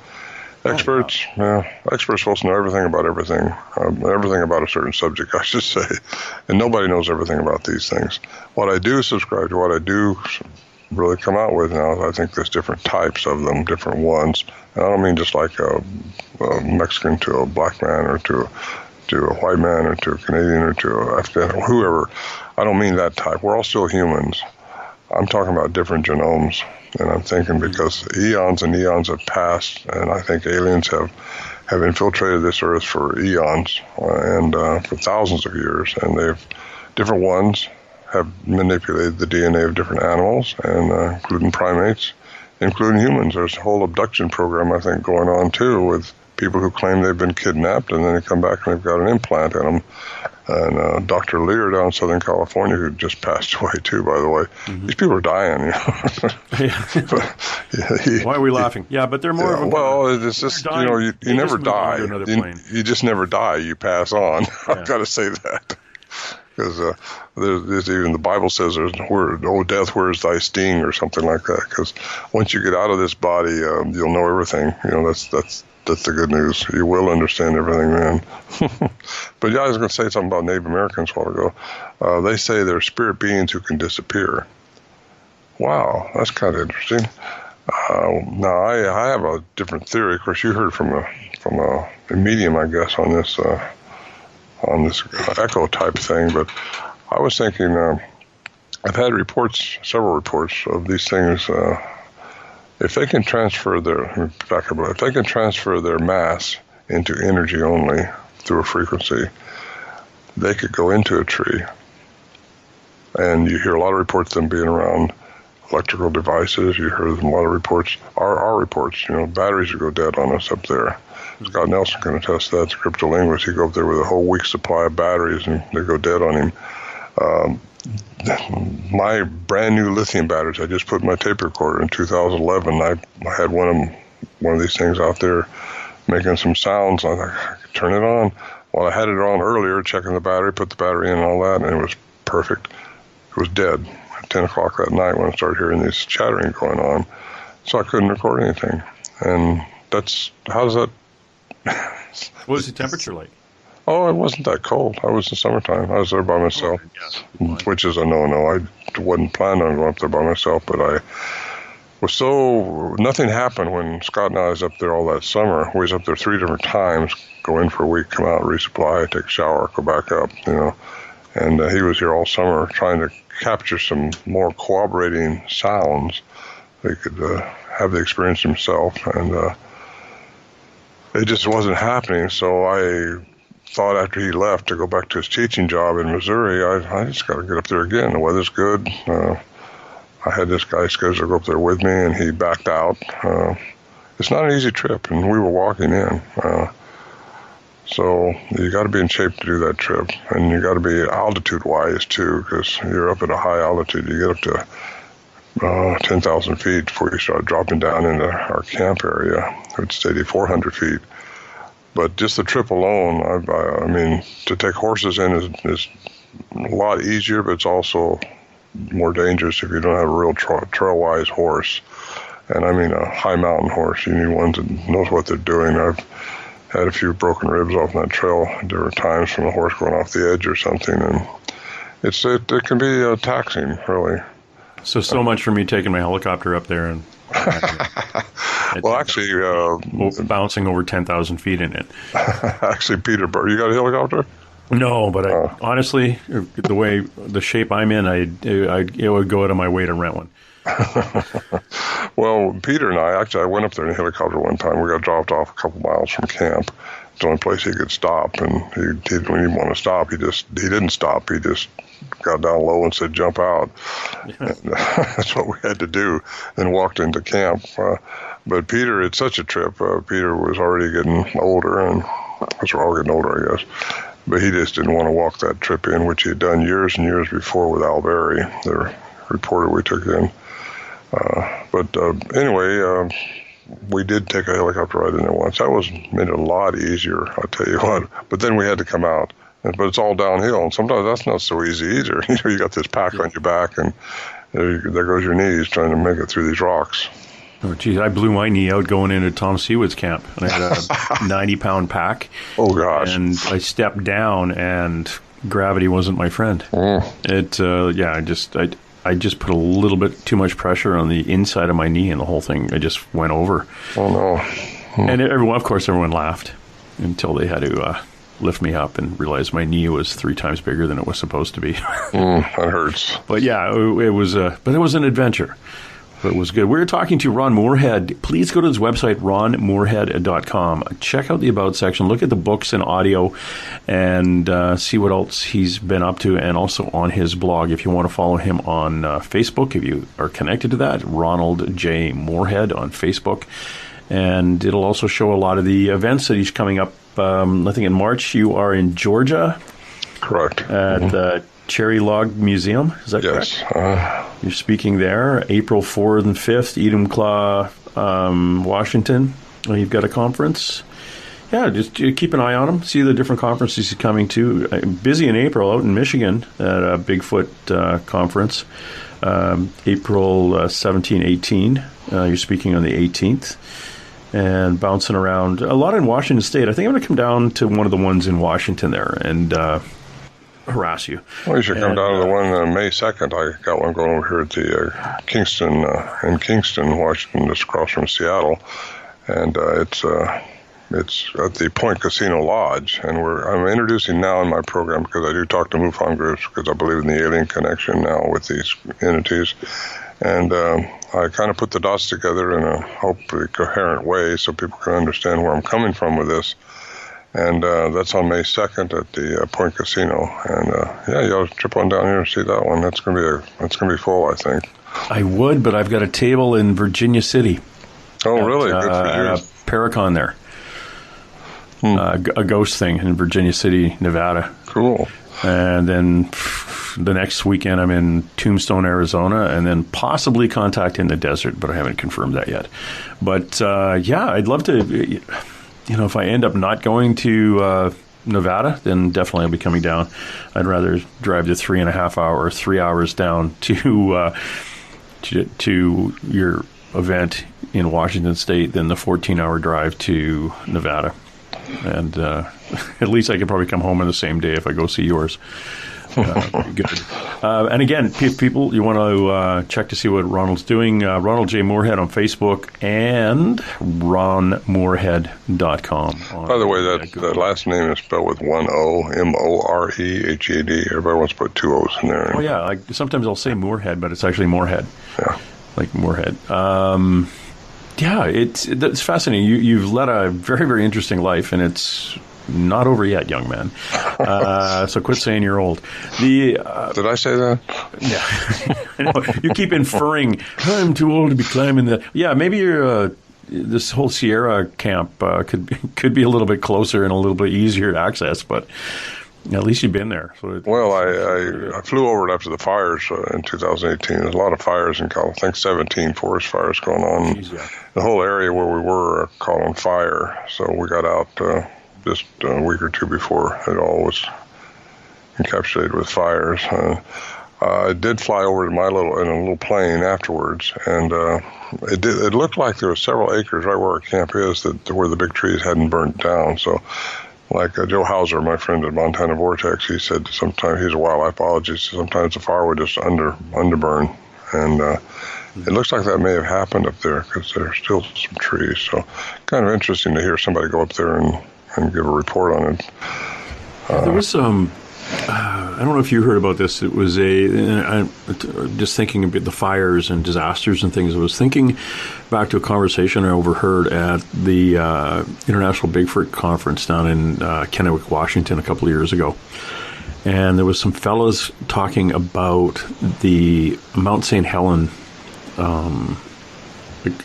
experts are supposed to know everything about everything. Everything about a certain subject, I should say. And nobody knows everything about these things. What I do subscribe to, what I do really come out with now, I think there's different types of them, different ones. And I don't mean just like a Mexican to a black man, or to a white man, or to a Canadian, or to a Afghan, or whoever. I don't mean that type. We're all still humans. I'm talking about different genomes. And I'm thinking because eons and eons have passed, and I think aliens have infiltrated this earth for eons and for thousands of years, and different ones have manipulated the DNA of different animals, and including primates, including humans. There's a whole abduction program, I think, going on, too, with people who claim they've been kidnapped, and then they come back and they've got an implant in them. And Dr. Lear down in Southern California, who just passed away, too, by the way. Mm-hmm. These people are dying, Why are we laughing? Yeah, but they're more of a... Well, it's just, you never die. You just never die. You pass on. Yeah. I've got to say that. Because there's even the Bible says there's "Oh death, where is thy sting?" or something like that. Because once you get out of this body, you'll know everything. That's the good news. You will understand everything then. But yeah, I was going to say something about Native Americans a while ago. They say they're spirit beings who can disappear. Wow, that's kind of interesting. Now I have a different theory. Of course, you heard from a medium, I guess, on this echo type thing, but I was thinking, I've had several reports of these things. If they can transfer their mass into energy only through a frequency, they could go into a tree. And you hear a lot of reports of them being around electrical devices. You hear a lot of reports, our reports, batteries would go dead on us up there. Scott Nelson can attest to that. The cryptolinguist, he'd go up there with a whole week's supply of batteries, and they go dead on him. My brand new lithium batteries, I just put in my tape recorder in 2011. I had one of these things out there making some sounds. I thought I could turn it on. Well, I had it on earlier, checking the battery, put the battery in and all that, and it was perfect. It was dead at 10 o'clock that night when I started hearing this chattering going on. So I couldn't record anything. And how does that... What was the temperature like? Oh, it wasn't that cold. I was in summertime. I was there by myself, which is a no-no. I wasn't planning on going up there by myself, but I was nothing happened when Scott and I was up there all that summer. We was up there 3 different times, go in for a week, come out, resupply, take a shower, go back up, And he was here all summer trying to capture some more corroborating sounds. He could have the experience himself, and it just wasn't happening. So I thought after he left to go back to his teaching job in Missouri, I just got to get up there again. The weather's good. I had this guy scheduled to go up there with me, and he backed out. It's not an easy trip, and we were walking in. So you got to be in shape to do that trip, and you got to be altitude-wise too, because you're up at a high altitude. You get up to 10,000 feet before you start dropping down into our camp area. It's 8,400 feet. But just the trip alone, I mean, to take horses in is a lot easier, but it's also more dangerous if you don't have a real trail-wise horse. And I mean a high mountain horse. You need one that knows what they're doing. I've had a few broken ribs off that trail. There were times from a horse going off the edge or something, and it can be taxing, really. So much for me taking my helicopter up there and well, actually, bouncing over 10,000 feet in it. Actually, Peter, you got a helicopter? No, but honestly, the shape I'm in, it would go out of my way to rent one. Well, Peter and I went up there in a helicopter one time. We got dropped off a couple miles from camp. It's the only place he could stop, and he didn't even want to stop. He didn't stop. He just got down low and said, "Jump out." And, that's what we had to do, and walked into camp. But Peter, it's such a trip. Peter was already getting older, and because we're all getting older, I guess. But he just didn't want to walk that trip in, which he had done years and years before with Al Berry, the reporter we took in. Anyway, we did take a helicopter ride in there once. That made it a lot easier, I'll tell you what. But then we had to come out. But it's all downhill, and sometimes that's not so easy either. You got this pack on your back, and there goes your knees trying to make it through these rocks. Oh, geez, I blew my knee out going into Tom Seawood's camp, and I had a 90-pound pack. Oh, gosh. And I stepped down, and gravity wasn't my friend. I just put a little bit too much pressure on the inside of my knee, and the whole thing, I just went over. Oh, no. And everyone laughed until they had to lift me up and realize my knee was 3 times bigger than it was supposed to be. That hurts. But yeah, it was an adventure. But it was good. We were talking to Ron Morehead. Please go to his website, ronmorehead.com. Check out the About section. Look at the books and audio and see what else he's been up to, and also on his blog. If you want to follow him on Facebook, if you are connected to that, Ronald J. Morehead on Facebook. And it'll also show a lot of the events that he's coming up. I think in March you are in Georgia. Correct. At the Cherry Log Museum. Is that correct? Yes. You're speaking there April 4th and 5th, Enumclaw, Washington. You've got a conference. Yeah, just keep an eye on him. See the different conferences he's coming to. Busy in April out in Michigan at a Bigfoot conference. April 17, 18. You're speaking on the 18th. And bouncing around a lot in Washington State. I think I'm going to come down to one of the ones in Washington there and harass you. Well, you should come down to the one May 2nd. I got one going over here at the in Kingston, Washington, just across from Seattle. And it's at the Point Casino Lodge. And I'm introducing now in my program, because I do talk to MUFON groups, because I believe in the alien connection now with these entities. And I kind of put the dots together in a hopefully coherent way so people can understand where I'm coming from with this. And that's on May 2nd at the Point Casino. And you ought to trip on down here and see that one. That's gonna be full, I think. I would, but I've got a table in Virginia City. Oh, really? Good for you. At a Paracon there. A ghost thing in Virginia City, Nevada. Cool. And then the next weekend I'm in Tombstone, Arizona, and then possibly Contact in the Desert, but I haven't confirmed that yet. But I'd love to. If I end up not going to Nevada, then definitely I'll be coming down. I'd rather drive the 3.5 hour or 3 hours down to your event in Washington State than the 14-hour drive to Nevada. And at least I could probably come home on the same day if I go see yours. Good. And again, if people, you want to check to see what Ronald's doing, Ronald J. Morehead on Facebook and ronmorehead.com. By the way, that last name is spelled with one O, Morehead. Everybody wants to put 2 O's in there. Oh, yeah. Sometimes I'll say Morehead, but it's actually Morehead. Yeah. Like Morehead. It's fascinating. You've led a very, very interesting life, and it's not over yet, young man. So quit saying you're old. Did I say that? Yeah. I know. You keep inferring, I'm too old to be climbing that. Yeah, maybe you're... this whole Sierra camp could be a little bit closer and a little bit easier to access, but at least you've been there. So I flew over it after the fires in 2018. There's a lot of fires in California. I think 17 forest fires going on. Jeez, yeah. The whole area where we were caught on fire. So we got out just a week or two before it all was encapsulated with fires. I did fly over to in a little plane afterwards, and it looked like there were several acres right where our camp is where the big trees hadn't burnt down. So, like Joe Hauser, my friend at Montana Vortex, he said sometimes he's a wildlife biologist. Sometimes the fire would just underburn, and it looks like that may have happened up there because there's still some trees. So, kind of interesting to hear somebody go up there and give a report on it. There was some. I don't know if you heard about this. It was just thinking about the fires and disasters and things. I was thinking back to a conversation I overheard at the International Bigfoot Conference down in Kennewick, Washington, a couple of years ago. And there was some fellas talking about the Mount St. Helen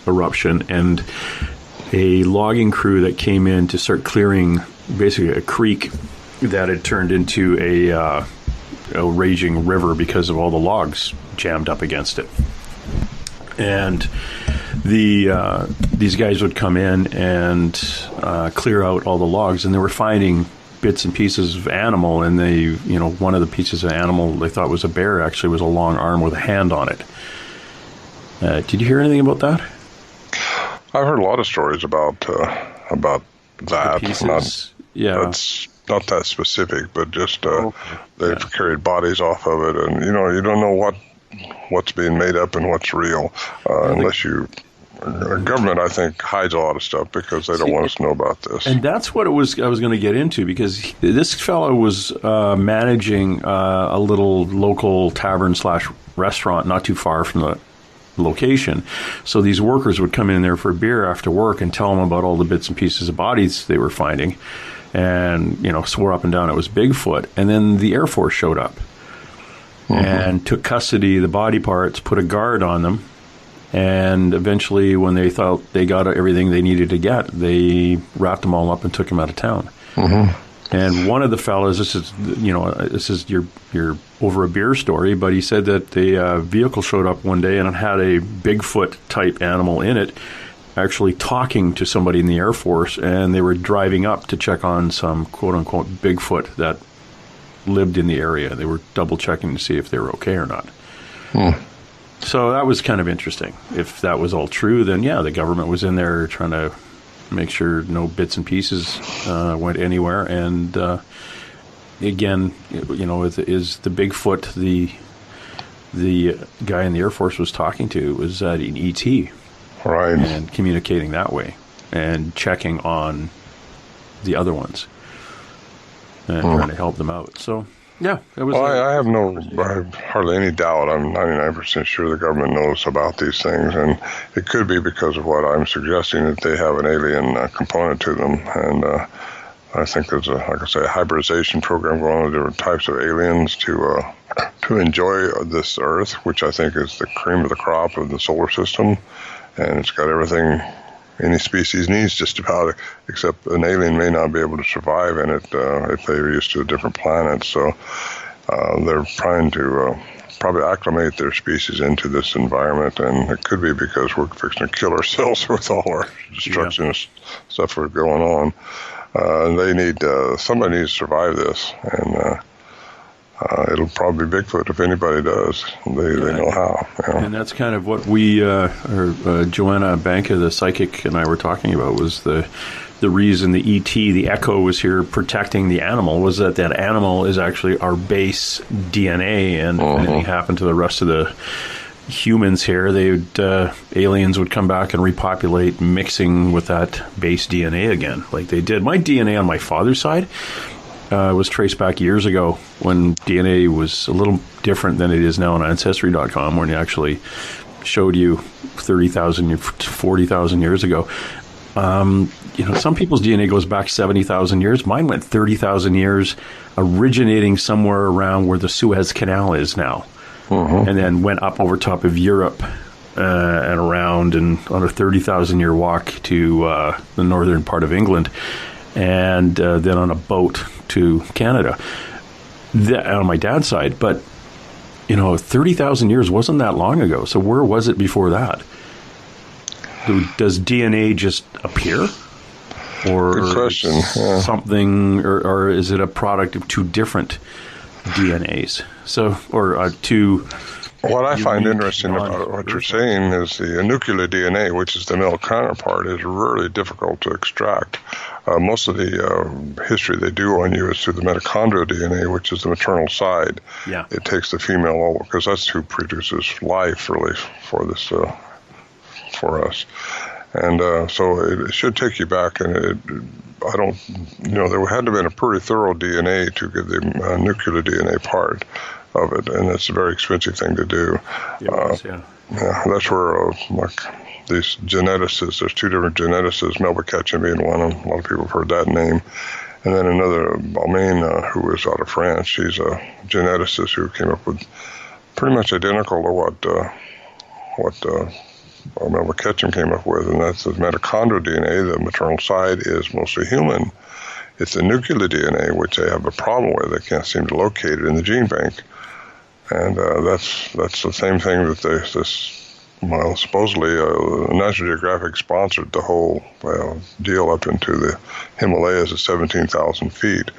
eruption and a logging crew that came in to start clearing basically a creek that had turned into a raging river because of all the logs jammed up against it. And these guys would come in and clear out all the logs, and they were finding bits and pieces of animal, and one of the pieces of animal they thought was a bear actually was a long arm with a hand on it. Did you hear anything about that? I've heard a lot of stories about that. That's not that specific, but just they've carried bodies off of it, and you don't know what's being made up and what's real unless you. The government, I think, hides a lot of stuff because they don't want us to know about this. And that's what I was going to get into, because this fellow was managing a little local tavern/restaurant not too far from the location. So these workers would come in there for a beer after work and tell them about all the bits and pieces of bodies they were finding, and swore up and down it was Bigfoot. And then the Air Force showed up and took custody of the body parts, put a guard on them, and eventually when they thought they got everything they needed to get, they wrapped them all up and took them out of town. And one of the fellas, this is your over a beer story, but he said that the vehicle showed up one day and it had a Bigfoot type animal in it, actually talking to somebody in the Air Force, and they were driving up to check on some quote-unquote Bigfoot that lived in the area. They were double-checking to see if they were okay or not. So that was kind of interesting. If that was all true, then yeah, the government was in there trying to make sure no bits and pieces went anywhere. And again, is the Bigfoot the guy in the Air Force was talking to was an ET. Right. And communicating that way and checking on the other ones and trying to help them out. So, yeah. It was. Well, I have hardly any doubt. I'm 99% sure the government knows about these things. And it could be because of what I'm suggesting, that they have an alien component to them. And I think there's a hybridization program going on with different types of aliens to enjoy this Earth, which I think is the cream of the crop of the solar system. And it's got everything any species needs just about, except an alien may not be able to survive in it if they're used to a different planet. So they're trying to probably acclimate their species into this environment, and it could be because we're fixing to kill ourselves with all our destruction and stuff that's going on. And they need somebody needs to survive this, and it'll probably be Bigfoot if anybody does. They know how. And that's kind of what we, Joanna Banka, the psychic, and I were talking about, was the reason the ET, the Echo, was here protecting the animal, was that animal is actually our base DNA, and if anything happened to the rest of the humans here, aliens would come back and repopulate, mixing with that base DNA again, like they did. My DNA on my father's side was traced back years ago when DNA was a little different than it is now on Ancestry.com, when it actually showed you 30,000, 40,000 years ago. Some people's DNA goes back 70,000 years. Mine went 30,000 years, originating somewhere around where the Suez Canal is now, and then went up over top of Europe and around, and on a 30,000-year walk to the northern part of England, and then on a boat to Canada on my dad's side. But 30,000 years wasn't that long ago, so where was it before that? Does DNA just appear, or good question. Something, or is it a product of two different DNAs? So, or two. What I find interesting about what you're saying is the nuclear DNA, which is the male counterpart, is really difficult to extract. Most of the history they do on you is through the mitochondrial DNA, which is the maternal side. Yeah. It takes the female over because that's who produces life, really, for this, for us. And so it should take you back, and I don't, there had to have been a pretty thorough DNA to get the nuclear DNA part of it, and it's a very expensive thing to do. Yeah, that's where like these geneticists, there's two different geneticists, Melba Ketchum being one, and a lot of people have heard that name, and then another, Balmain, who is out of France. She's a geneticist who came up with pretty much identical to what Melba Ketchum came up with, and that's the mitochondrial DNA. The maternal side is mostly human. It's the nuclear DNA, which they have a problem with. They can't seem to locate it in the gene bank. And that's the same thing that supposedly National Geographic sponsored the whole deal up into the Himalayas at 17,000 feet.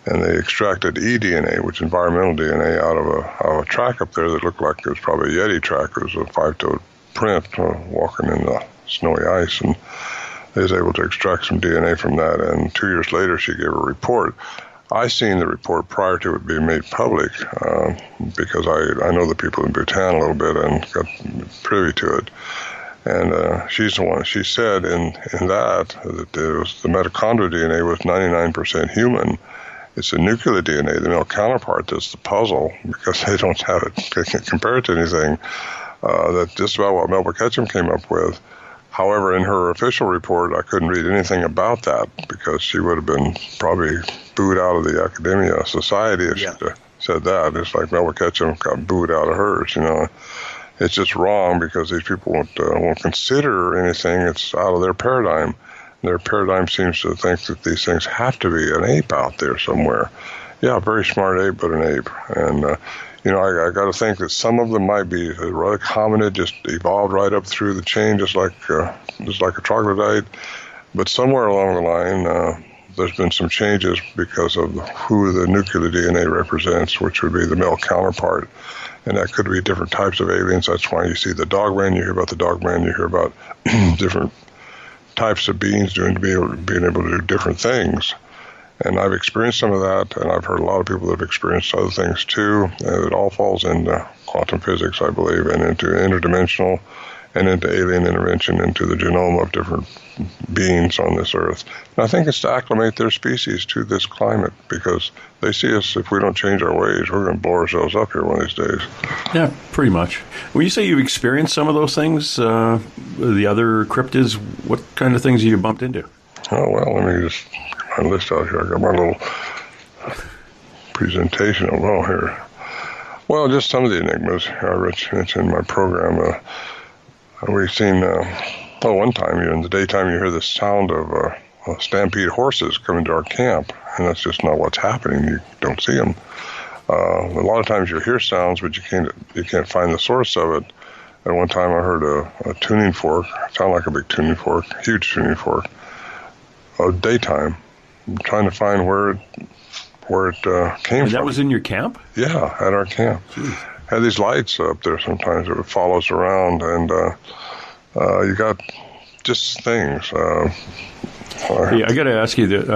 And they extracted eDNA, which is environmental DNA, out of a track up there that looked like it was probably a Yeti track. It was a five-toed print walking in the snowy ice. And they was able to extract some DNA from that. And 2 years later, she gave a report. I seen the report prior to it being made public because I know the people in Bhutan a little bit and got privy to it. And she's the one. She said in that it was the mitochondrial DNA was 99% human. It's the nuclear DNA, the male counterpart, that's the puzzle because they don't have it. They can't compare it to anything. That's just about what Melba Ketchum came up with. However, in her official report, I couldn't read anything about that because she would have been probably booed out of the academia society if she'd said that. It's like Melba Ketchum got booed out of hers, It's just wrong because these people won't consider anything. It's out of their paradigm. Their paradigm seems to think that these things have to be an ape out there somewhere. Yeah, very smart ape, but an ape. And, I got to think that some of them might be rather hominid, just evolved right up through the chain, just like a troglodyte. But somewhere along the line, there's been some changes because of who the nuclear DNA represents, which would be the male counterpart. And that could be different types of aliens. That's why you see the dogman. You hear about the dogman. You hear about different types of beings being able to do different things. And I've experienced some of that, and I've heard a lot of people that have experienced other things too. And it all falls into quantum physics, I believe, and into interdimensional and into alien intervention into the genome of different beings on this earth. And I think it's to acclimate their species to this climate because they see us, if we don't change our ways, we're going to blow ourselves up here one of these days. Yeah, pretty much. When you say you've experienced some of those things, the other cryptids, what kind of things have you bumped into? Oh, well, let me just get my list out here. I got my little presentation here. Well, just some of the enigmas I mentioned in my program. We've seen, one time in the daytime you hear the sound of a stampede of horses coming to our camp, and that's just not what's happening. You don't see them. A lot of times you hear sounds, but you can't find the source of it. At one time I heard a tuning fork, sound like a big tuning fork, huge tuning fork, daytime. I'm trying to find where it came from. That was in your camp? Yeah, at our camp. Jeez. Had these lights up there sometimes that would follow us around, and you got just things. I got to ask you that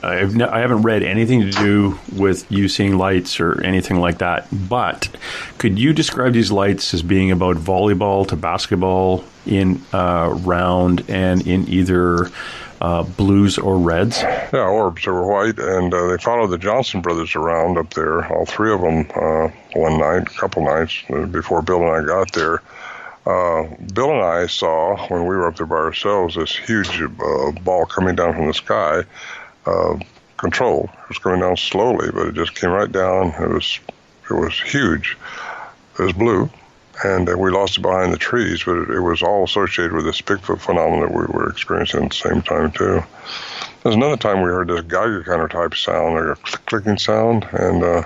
I haven't read anything to do with you seeing lights or anything like that, but could you describe these lights as being about volleyball to basketball in round and in either blues or reds? Yeah, orbs. They were white, and they followed the Johnson brothers around up there, all three of them, one night, a couple nights before Bill and I got there. Bill and I saw, when we were up there by ourselves, this huge ball coming down from the sky, controlled. It was coming down slowly, but it just came right down. It was huge. It was blue, and we lost it behind the trees, but it was all associated with this Bigfoot phenomenon that we were experiencing at the same time, too. There's another time we heard this Geiger counter type sound, like a clicking sound, and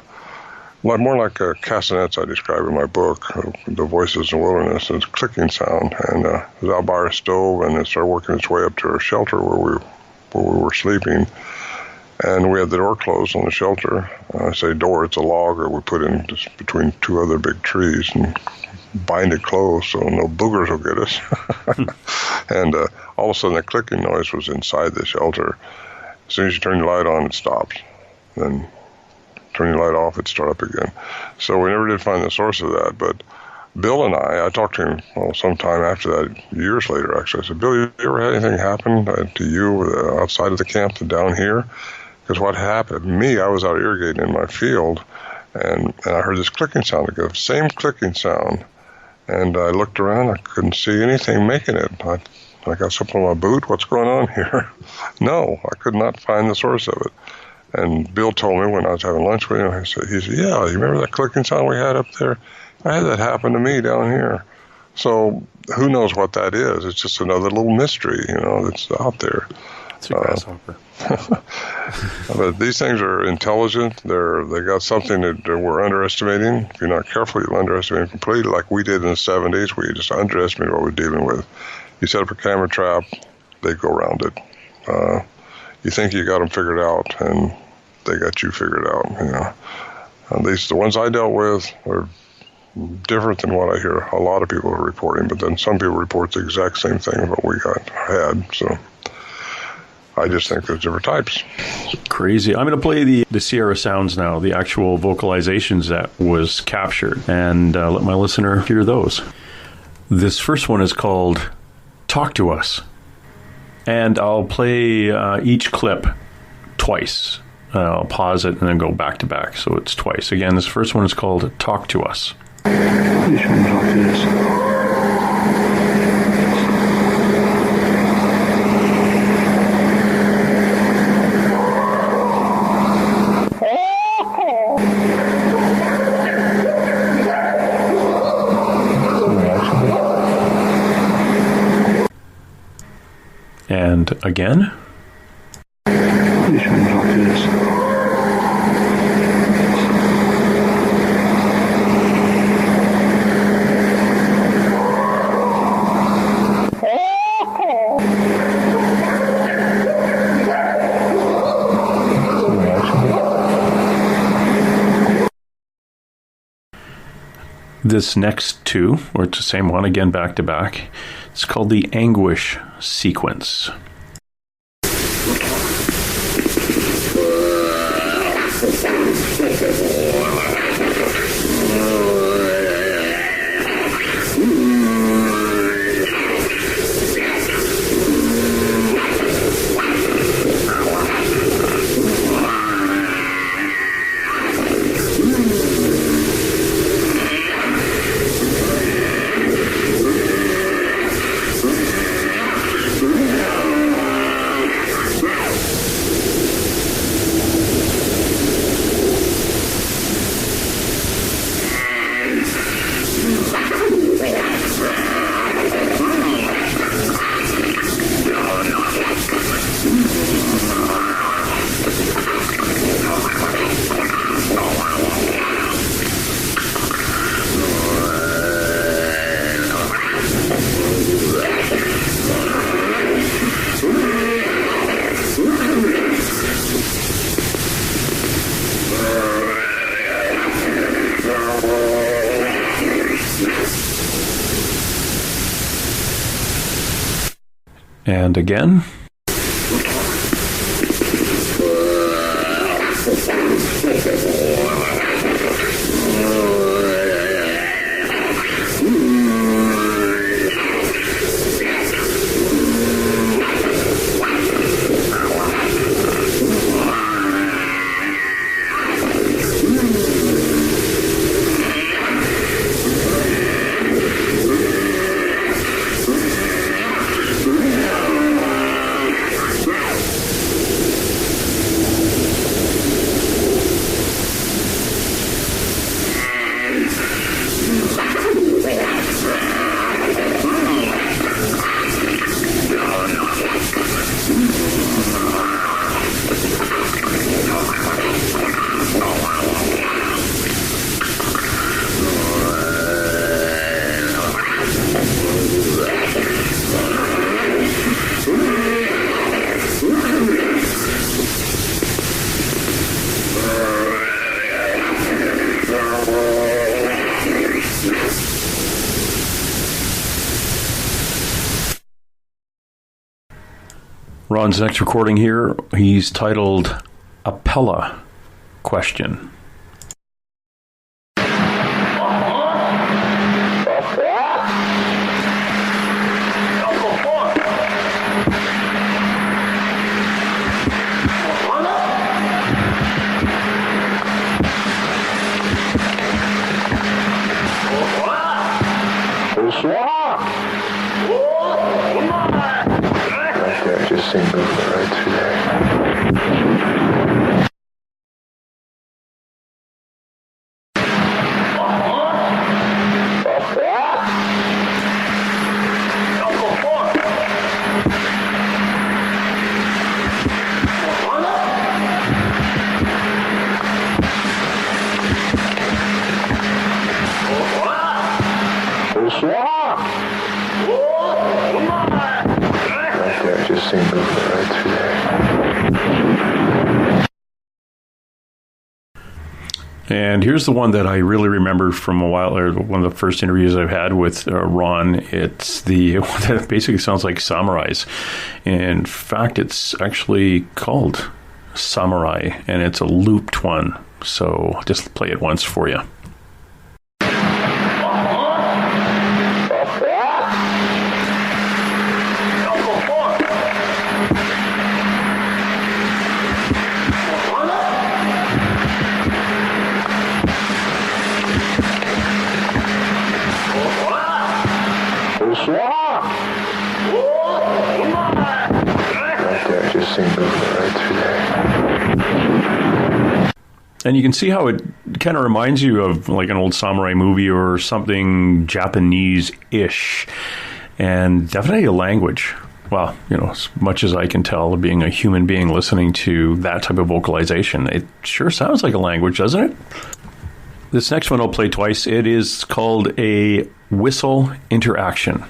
more like castanets I describe in my book, The Voices in the Wilderness. It's a clicking sound, and it was out by our stove, and it started working its way up to our shelter where we were sleeping. And we had the door closed on the shelter. I say door, it's a log that we put in just between two other big trees and bind it closed so no boogers will get us. And all of a sudden, the clicking noise was inside the shelter. As soon as you turn your light on, it stops. Then turn your light off, it'd start up again. So we never did find the source of that. But Bill and I talked to him sometime after that, years later actually. I said, Bill, you ever had anything happen to you outside of the camp to down here? Because what happened to me, I was out irrigating in my field, and I heard this clicking sound again, same clicking sound. And I looked around, I couldn't see anything making it. I got something on my boot, what's going on here? No, I could not find the source of it. And Bill told me when I was having lunch with him, he said, yeah, you remember that clicking sound we had up there? I had that happen to me down here. So who knows what that is? It's just another little mystery, that's out there. It's a grasshopper. But these things are intelligent. They got something that we're underestimating. If you're not careful, you'll underestimate them completely, like we did in the 70s, where you just underestimate what we're dealing with. You set up a camera trap, they go around it. You think you got them figured out, and they got you figured out. At least the ones I dealt with are different than what I hear a lot of people are reporting, but then some people report the exact same thing what we had. So I just think there's different types. Crazy. I'm going to play the Sierra sounds now, the actual vocalizations that was captured, and let my listener hear those. This first one is called Talk to Us. And I'll play each clip twice. I'll pause it and then go back to back, so it's twice. Again, this first one is called Talk to Us. Which one talk to us? And again. Which one talk to us? This next two, or it's the same one again back to back, it's called the anguish sequence. And again. Ron's next recording here, he's titled Appella Question. Right there, just seen movement right through there. Right there, just seen movement right through there. And here's the one that I really remember from a while, or one of the first interviews I've had with Ron. It's the one that basically sounds like samurais. In fact, it's actually called Samurai, and it's a looped one. So I'll just play it once for you. Right there, just seen movement right through there. And you can see how it kind of reminds you of like an old samurai movie or something Japanese-ish. And definitely a language. Well, as much as I can tell, being a human being listening to that type of vocalization, it sure sounds like a language, doesn't it? This next one I'll play twice. It is called a whistle interaction.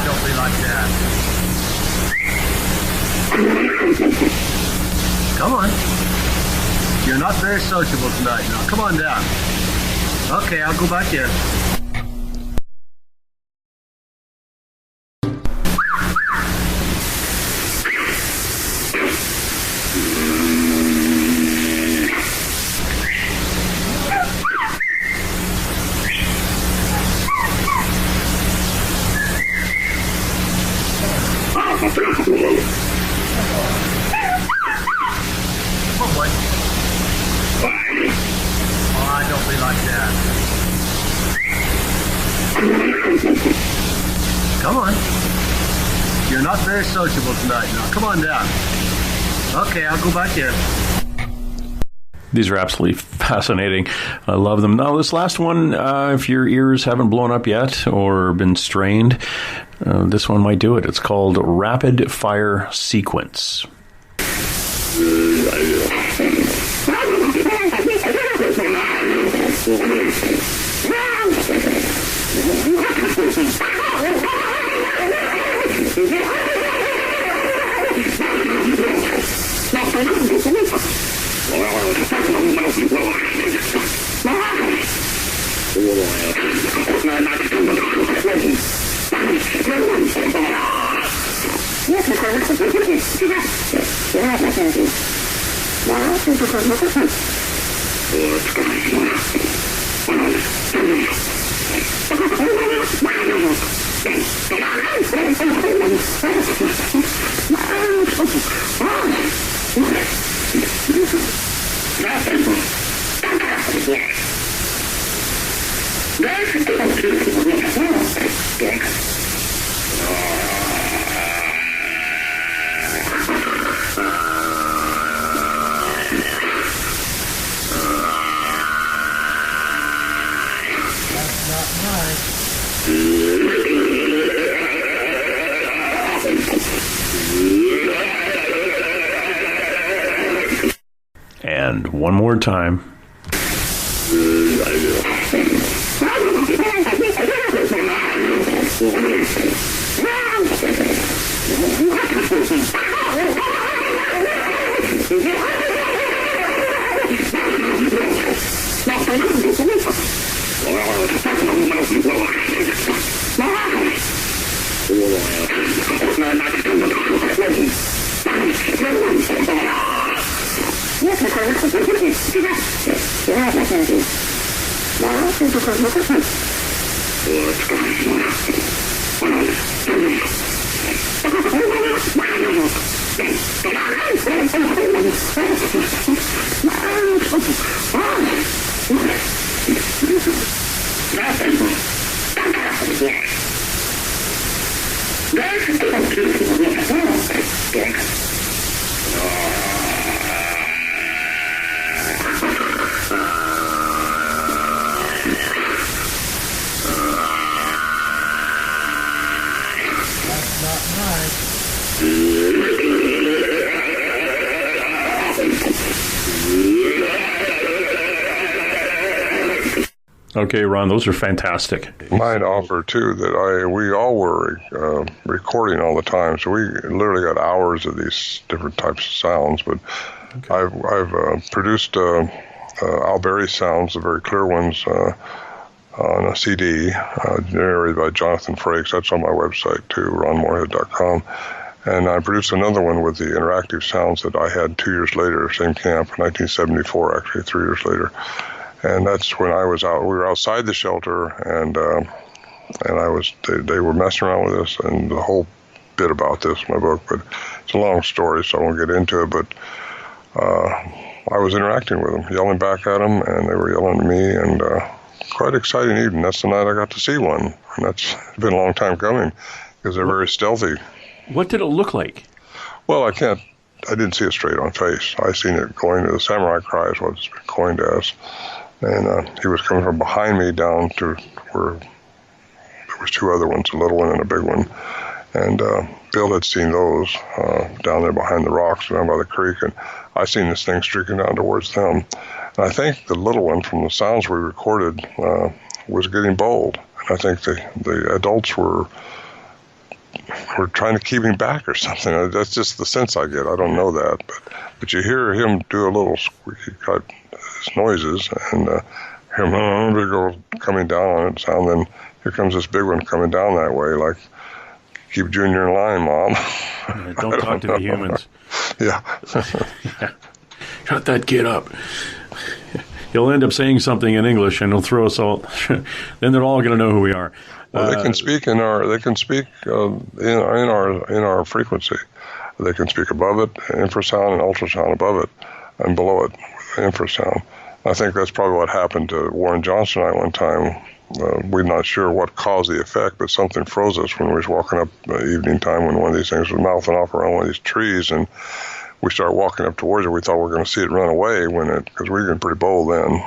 Don't be like that. Come on. You're not very sociable tonight. Now, come on down. Okay, I'll go back in. Don't be like that. Come on. You're not very sociable tonight. Now, come on down. Okay, I'll go back in. These are absolutely fascinating. I love them. Now, this last one, if your ears haven't blown up yet or been strained, this one might do it. It's called Rapid Fire Sequence. And one more time. Okay, Ron, those are fantastic. Might offer, too, that we all were recording all the time, so we literally got hours of these different types of sounds, but okay. I've produced Alberry sounds, the very clear ones, on a CD, narrated by Jonathan Frakes. That's on my website, too, ronmorehead.com. And I produced another one with the interactive sounds that I had 2 years later, same camp, 1974, actually, 3 years later. And that's when I was out. We were outside the shelter, and they were messing around with us, and the whole bit about this in my book. But it's a long story, so I won't get into it. But I was interacting with them, yelling back at them, and they were yelling at me, and quite exciting evening. That's the night I got to see one, and that's been a long time coming because they're very stealthy. What did it look like? Well, I didn't see it straight on face. I seen it going to the samurai cry is what it's been coined as. And he was coming from behind me down to where there was two other ones, a little one and a big one. And Bill had seen those down there behind the rocks down by the creek. And I seen this thing streaking down towards them. And I think the little one, from the sounds we recorded, was getting bold. And I think the adults were trying to keep him back or something. That's just the sense I get. I don't know that. But you hear him do a little squeaky cut noises, and him go coming down on it sound. Then here comes this big one coming down that way, like, keep Junior in line, Mom. Yeah, don't talk to the humans. Yeah. Yeah. Shut that kid up. He'll end up saying something in English, and he'll throw us all. Then they're all going to know who we are. Well, they can speak in our frequency. They can speak above it, infrasound and ultrasound above it, and below it with infrasound. I think that's probably what happened to Warren Johnson and I one time. We're not sure what caused the effect, but something froze us when we was walking up evening time when one of these things was mouthing off around one of these trees, and we started walking up towards it. We thought we were going to see it run away because we were getting pretty bold then,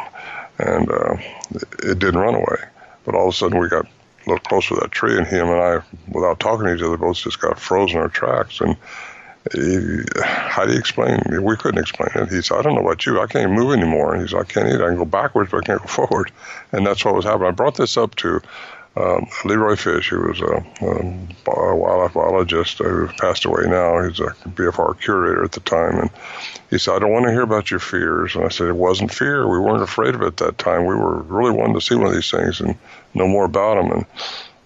and it didn't run away. But all of a sudden we got a little closer to that tree, and him and I, without talking to each other, both just got frozen in our tracks. And how do you explain? We couldn't explain it. He said, I don't know about you. I can't move anymore. And he said, I can't either. I can go backwards, but I can't go forward. And that's what was happening. I brought this up to Leroy Fish, who was a wildlife biologist who passed away now. He's a BFR curator at the time. And he said, I don't want to hear about your fears. And I said, it wasn't fear. We weren't afraid of it at that time. We were really wanting to see one of these things and know more about them.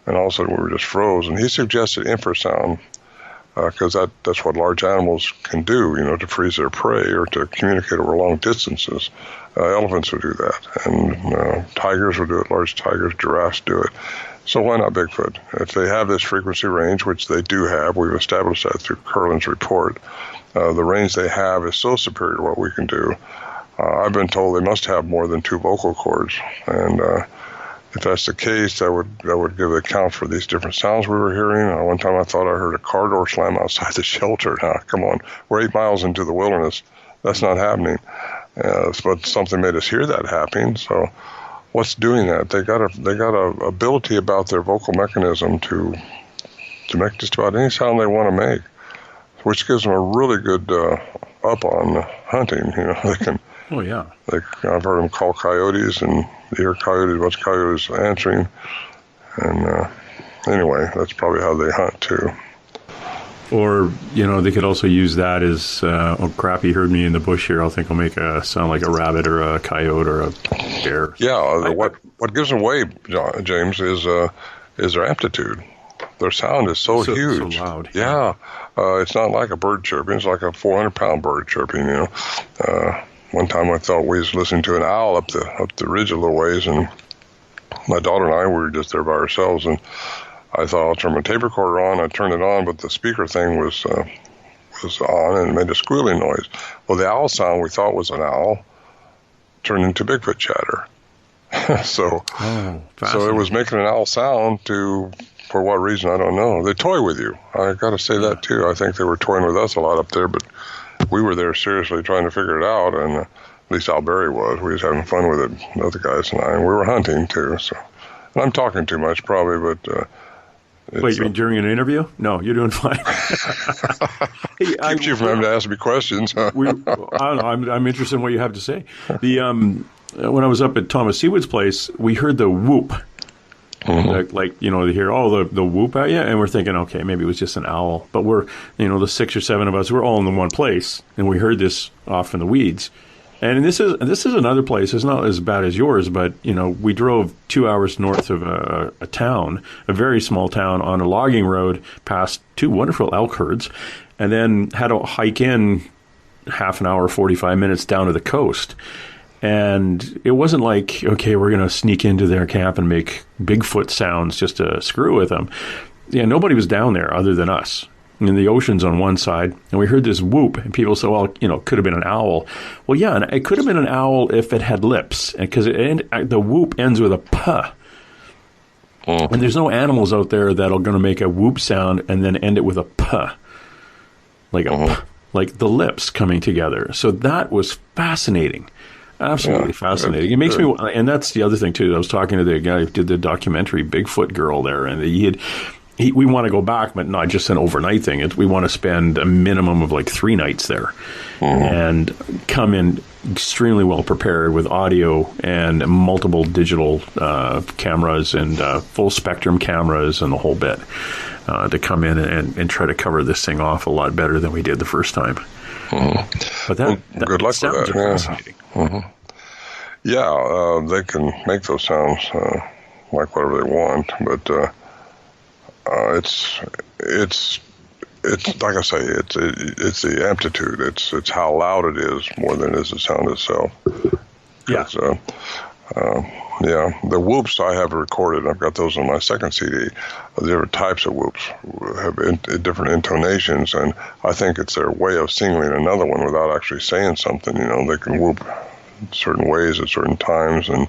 And all of a sudden we were just froze. And he suggested infrasound, because that's what large animals can do, to freeze their prey or to communicate over long distances. Elephants would do that, and tigers would do it, large tigers, giraffes do it. So why not Bigfoot? If they have this frequency range, which they do have, we've established that through Curlin's report, the range they have is so superior to what we can do. I've been told they must have more than 2 vocal cords, and if that's the case, that would give a count for these different sounds we were hearing. One time I thought I heard a car door slam outside the shelter. Now, come on, we're 8 miles into the wilderness. That's not happening. But something made us hear that happening. So what's doing that? They got a ability about their vocal mechanism to make just about any sound they want to make, which gives them a really good up on hunting. They can. Oh yeah. I've heard them call coyotes, and you hear coyotes, a bunch of coyotes answering, and anyway, that's probably how they hunt too. Or, they could also use that as, oh crap, he heard me in the bush here. I think I'll make a sound like a rabbit or a coyote or a bear. Yeah, what gives them away, James, is their amplitude. Their sound is so huge. So loud. Yeah. It's not like a bird chirping. It's like a 400-pound bird chirping, One time I thought we was listening to an owl up the ridge a little ways, and my daughter and I were just there by ourselves, and I thought I'll turn my tape recorder on. I turned it on, but the speaker thing was on and it made a squealing noise. Well, the owl sound we thought was an owl turned into Bigfoot chatter. So it was making an owl sound for what reason, I don't know. They toy with you. I got to say that too. I think they were toying with us a lot up there, but we were there seriously trying to figure it out, and at least Al Berry was. We was having fun with it, the other guys and I, and we were hunting too. So, and I'm talking too much probably, but... Wait, you mean during an interview? No, you're doing fine. Keeps you from having to ask me questions. I don't know. I'm interested in what you have to say. When I was up at Thomas Seawood's place, we heard the whoop. Mm-hmm. They hear the whoop at you, and we're thinking, okay, maybe it was just an owl. But we're, the 6 or 7 of us, we're all in the one place, and we heard this off in the weeds. And this is another place. It's not as bad as yours, but we drove 2 hours north of a town, a very small town, on a logging road past 2 wonderful elk herds, and then had to hike in half an hour, 45 minutes down to the coast. And it wasn't like, okay, we're going to sneak into their camp and make Bigfoot sounds just to screw with them. Yeah, nobody was down there other than us. And the ocean's on one side, and we heard this whoop, and people said, well, could have been an owl. Well, yeah, and it could have been an owl if it had lips, because the whoop ends with a puh. Mm-hmm. And there's no animals out there that are going to make a whoop sound and then end it with a puh, like like the lips coming together. So that was fascinating. Absolutely fascinating. It makes me, and that's the other thing too. I was talking to the guy who did the documentary Bigfoot Girl there, and we want to go back, but not just an overnight thing. We want to spend a minimum of like 3 nights there, and come in extremely well prepared with audio and multiple digital cameras and full spectrum cameras and the whole bit to come in and try to cover this thing off a lot better than we did the first time. But good luck with that. Fascinating. Yeah, they can make those sounds like whatever they want, but it's like I say, it's the amplitude. It's how loud it is more than it is the sound itself. Yeah. The whoops I have recorded. I've got those on my second CD. The different types of whoops have different intonations, and I think it's their way of singling another one without actually saying something. They can whoop certain ways at certain times, and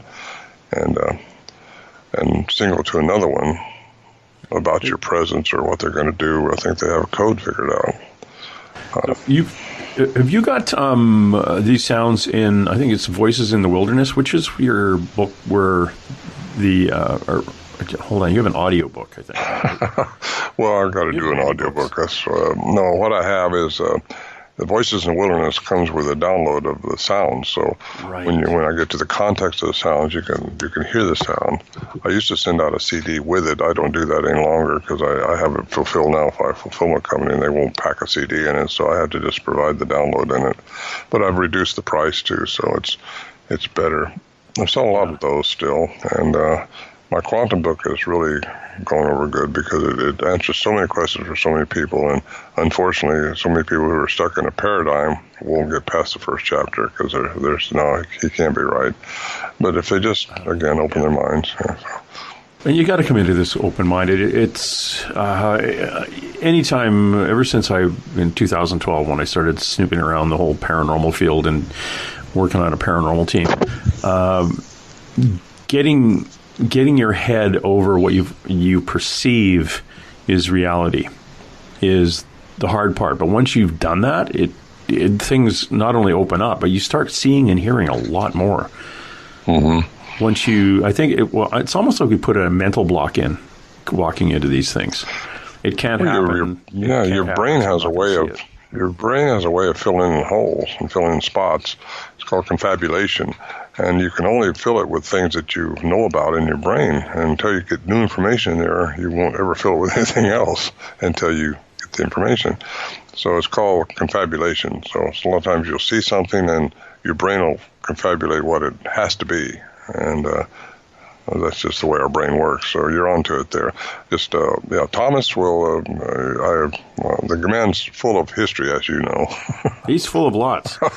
single to another one about your presence or what they're going to do. I think they have a code figured out. Have you got these sounds in, I think it's Voices in the Wilderness, which is your book where hold on, you have an audio book, I think. Well, I've got to do an audio book. That's, no, what I have is the Voices in the Wilderness comes with a download of the sounds. So when I get to the context of the sounds, you can hear the sound. I used to send out a CD with it. I don't do that any longer because I have it fulfilled now by a fulfillment company, and they won't pack a CD in it. So I have to just provide the download in it. But I've reduced the price too, so it's better. I sell a lot of those still, and my quantum book is really going over good because it answers so many questions for so many people, and unfortunately, so many people who are stuck in a paradigm won't get past the first chapter because there's no, he can't be right. But if they just, again, open their minds. And you got to come into this open-minded. It's anytime, ever since in 2012, when I started snooping around the whole paranormal field and working on a paranormal team, getting your head over what you perceive is reality is the hard part. But once you've done that, things not only open up, but you start seeing and hearing a lot more. Mm-hmm. Once it's almost like we put a mental block in walking into these things. It can't happen. Your brain has a way of your brain has a way of filling in holes and filling in spots. It's called confabulation. And you can only fill it with things that you know about in your brain. And until you get new information in there, you won't ever fill it with anything else until you get the information. So it's called confabulation. So a lot of times you'll see something and your brain will confabulate what it has to be. And that's just the way our brain works. So you're onto it there. Just, Thomas will, the man's full of history, as you know. He's full of lots. You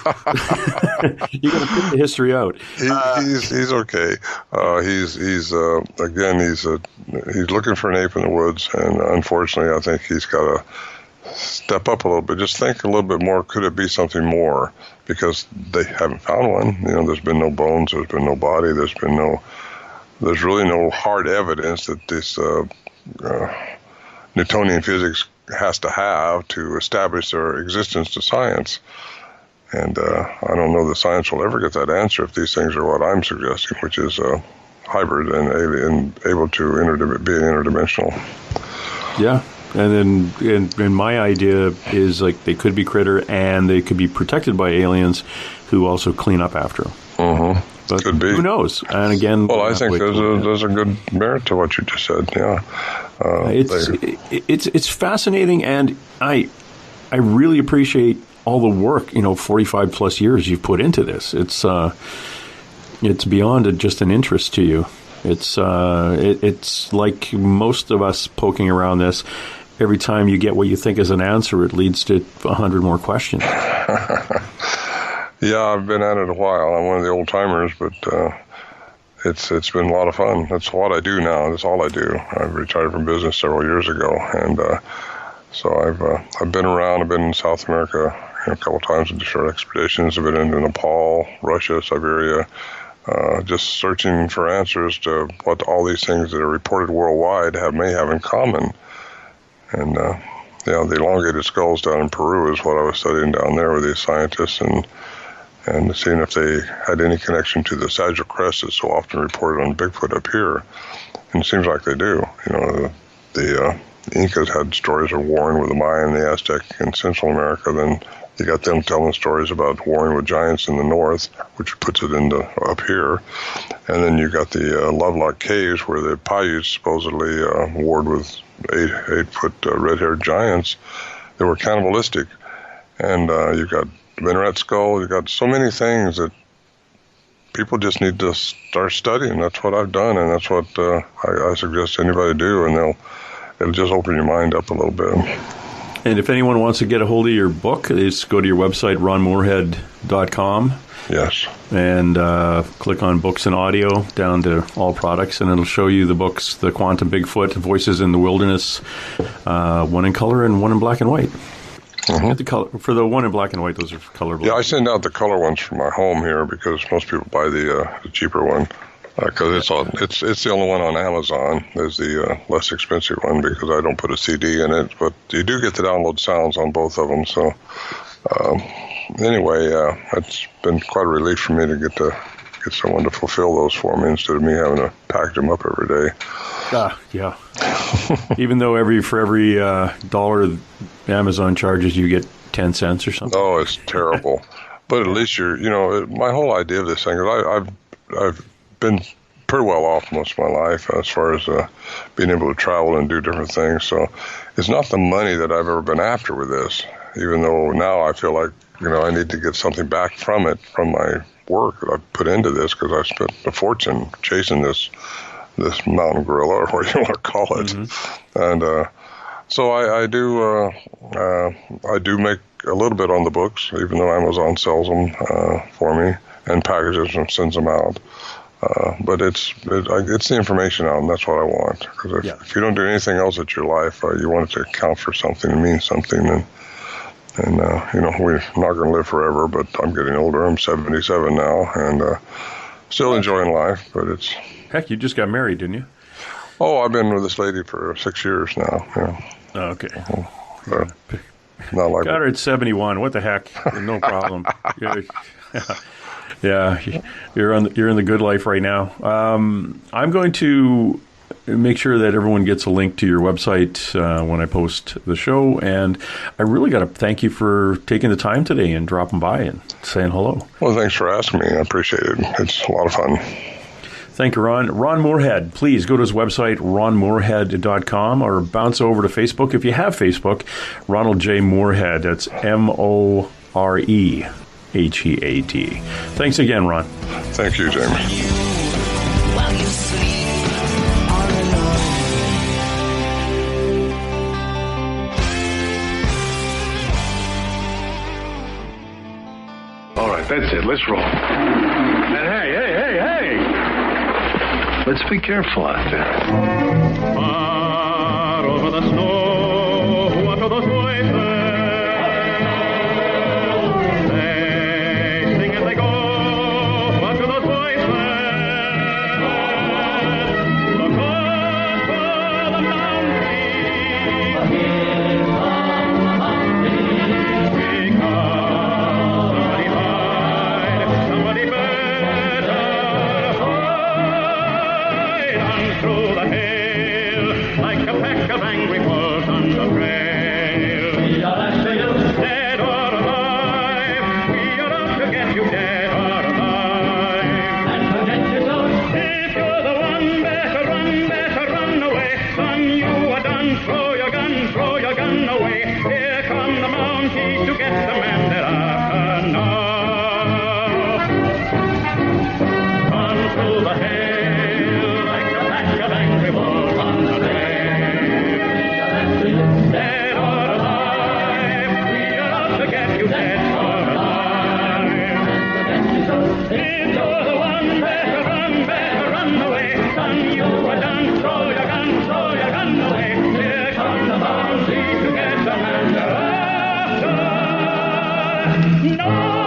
got to pick the history out. He's okay. He's looking for an ape in the woods, and unfortunately, I think he's got to step up a little bit. Just think a little bit more. Could it be something more? Because they haven't found one. There's been no bones. There's been no body. There's really no hard evidence that this Newtonian physics has to have to establish their existence to science. And I don't know that science will ever get that answer if these things are what I'm suggesting, which is hybrid and alien, able to be interdimensional. Yeah. And then my idea is like they could be critter and they could be protected by aliens who also clean up after them. Mm-hmm. But could be. Who knows? And again, well, I think there's a good merit to what you just said. Yeah, it's fascinating, and I really appreciate all the work 45 plus years you've put into this. It's beyond just an interest to you. It's like most of us poking around this. Every time you get what you think is an answer, it leads to 100 more questions. Yeah, I've been at it a while. I'm one of the old timers, but it's been a lot of fun. That's what I do now. That's all I do. I retired from business several years ago, and so I've been around. I've been in South America a couple times with short expeditions. I've been into Nepal, Russia, Siberia, just searching for answers to what all these things that are reported worldwide may have in common. And the elongated skulls down in Peru is what I was studying down there with these scientists, and seeing if they had any connection to the sagittal crest that's so often reported on Bigfoot up here. And it seems like they do. The Incas had stories of warring with the Maya and the Aztec in Central America. Then you got them telling stories about warring with giants in the north, which puts it into up here. And then you got the Lovelock Caves where the Paiutes supposedly warred with 8-foot red-haired giants that were cannibalistic. And you've got minaret skull. You've got so many things that people just need to start studying. That's what I've done, and that's what I suggest anybody do, and it'll just open your mind up a little bit. And if anyone wants to get a hold of your book, just go to your website, ronmorehead.com. Yes. And click on books and audio down to all products, and it'll show you the books, The Quantum Bigfoot, Voices in the Wilderness, one in color and one in black and white. Mm-hmm. Get the color for the one in black and white. Those are colorable. Yeah, I send out the color ones from my home here because most people buy the cheaper one because it's the only one on Amazon. Is the less expensive one because I don't put a CD in it, but you do get to download sounds on both of them. So anyway, it's been quite a relief for me to get someone to fulfill those for me instead of me having to package them up every day. Yeah. Even though for every dollar Amazon charges, you get 10 cents or something. Oh, it's terrible. But at least my whole idea of this thing is I've been pretty well off most of my life as far as being able to travel and do different things. So it's not the money that I've ever been after with this, even though now I feel like, I need to get something back from it, from my work that I've put into this, because I spent a fortune chasing this mountain gorilla, or what you want to call it. Mm-hmm. And so I do make a little bit on the books, even though Amazon sells them for me and packages and sends them out. But it's the information out, and that's what I want. Because if you don't do anything else at your life, you want it to count for something and mean something. And we're not going to live forever, but I'm getting older. I'm 77 now, and still enjoying life. But it's... Heck, you just got married, didn't you? Oh, I've been with this lady for 6 years now. Yeah. Oh, okay. Not like got her at 71. What the heck? No problem. Yeah, you're in the good life right now. I'm going to make sure that everyone gets a link to your website when I post the show. And I really got to thank you for taking the time today and dropping by and saying hello. Well, thanks for asking me. I appreciate it. It's a lot of fun. Thank you, Ron. Ron Morehead, please go to his website, ronmorehead.com, or bounce over to Facebook. If you have Facebook, Ronald J. Morehead. That's Morehead. Thanks again, Ron. Thank you, Jamie. All right, that's it. Let's roll. And hey. Let's be careful out there. Far over the snow, what are those voices? They sing as they go, what are those voices? Look over the mountain. Somebody hide, somebody better hide on through the hill, like a pack of angry wolves on the trail. Dead or alive, we are out to get you, dead or alive. If you're the one, better run away. Son, you are done, throw your gun away. Here come the Mounties to get the men that are now. On through the hill, like a pack of angry wolves on the trail. Dead or alive, we are out to get you, dead or alive. If you're the one, better run away. Son, you are done, throw your gun away. Here come the Mounties to get the men that are after. No!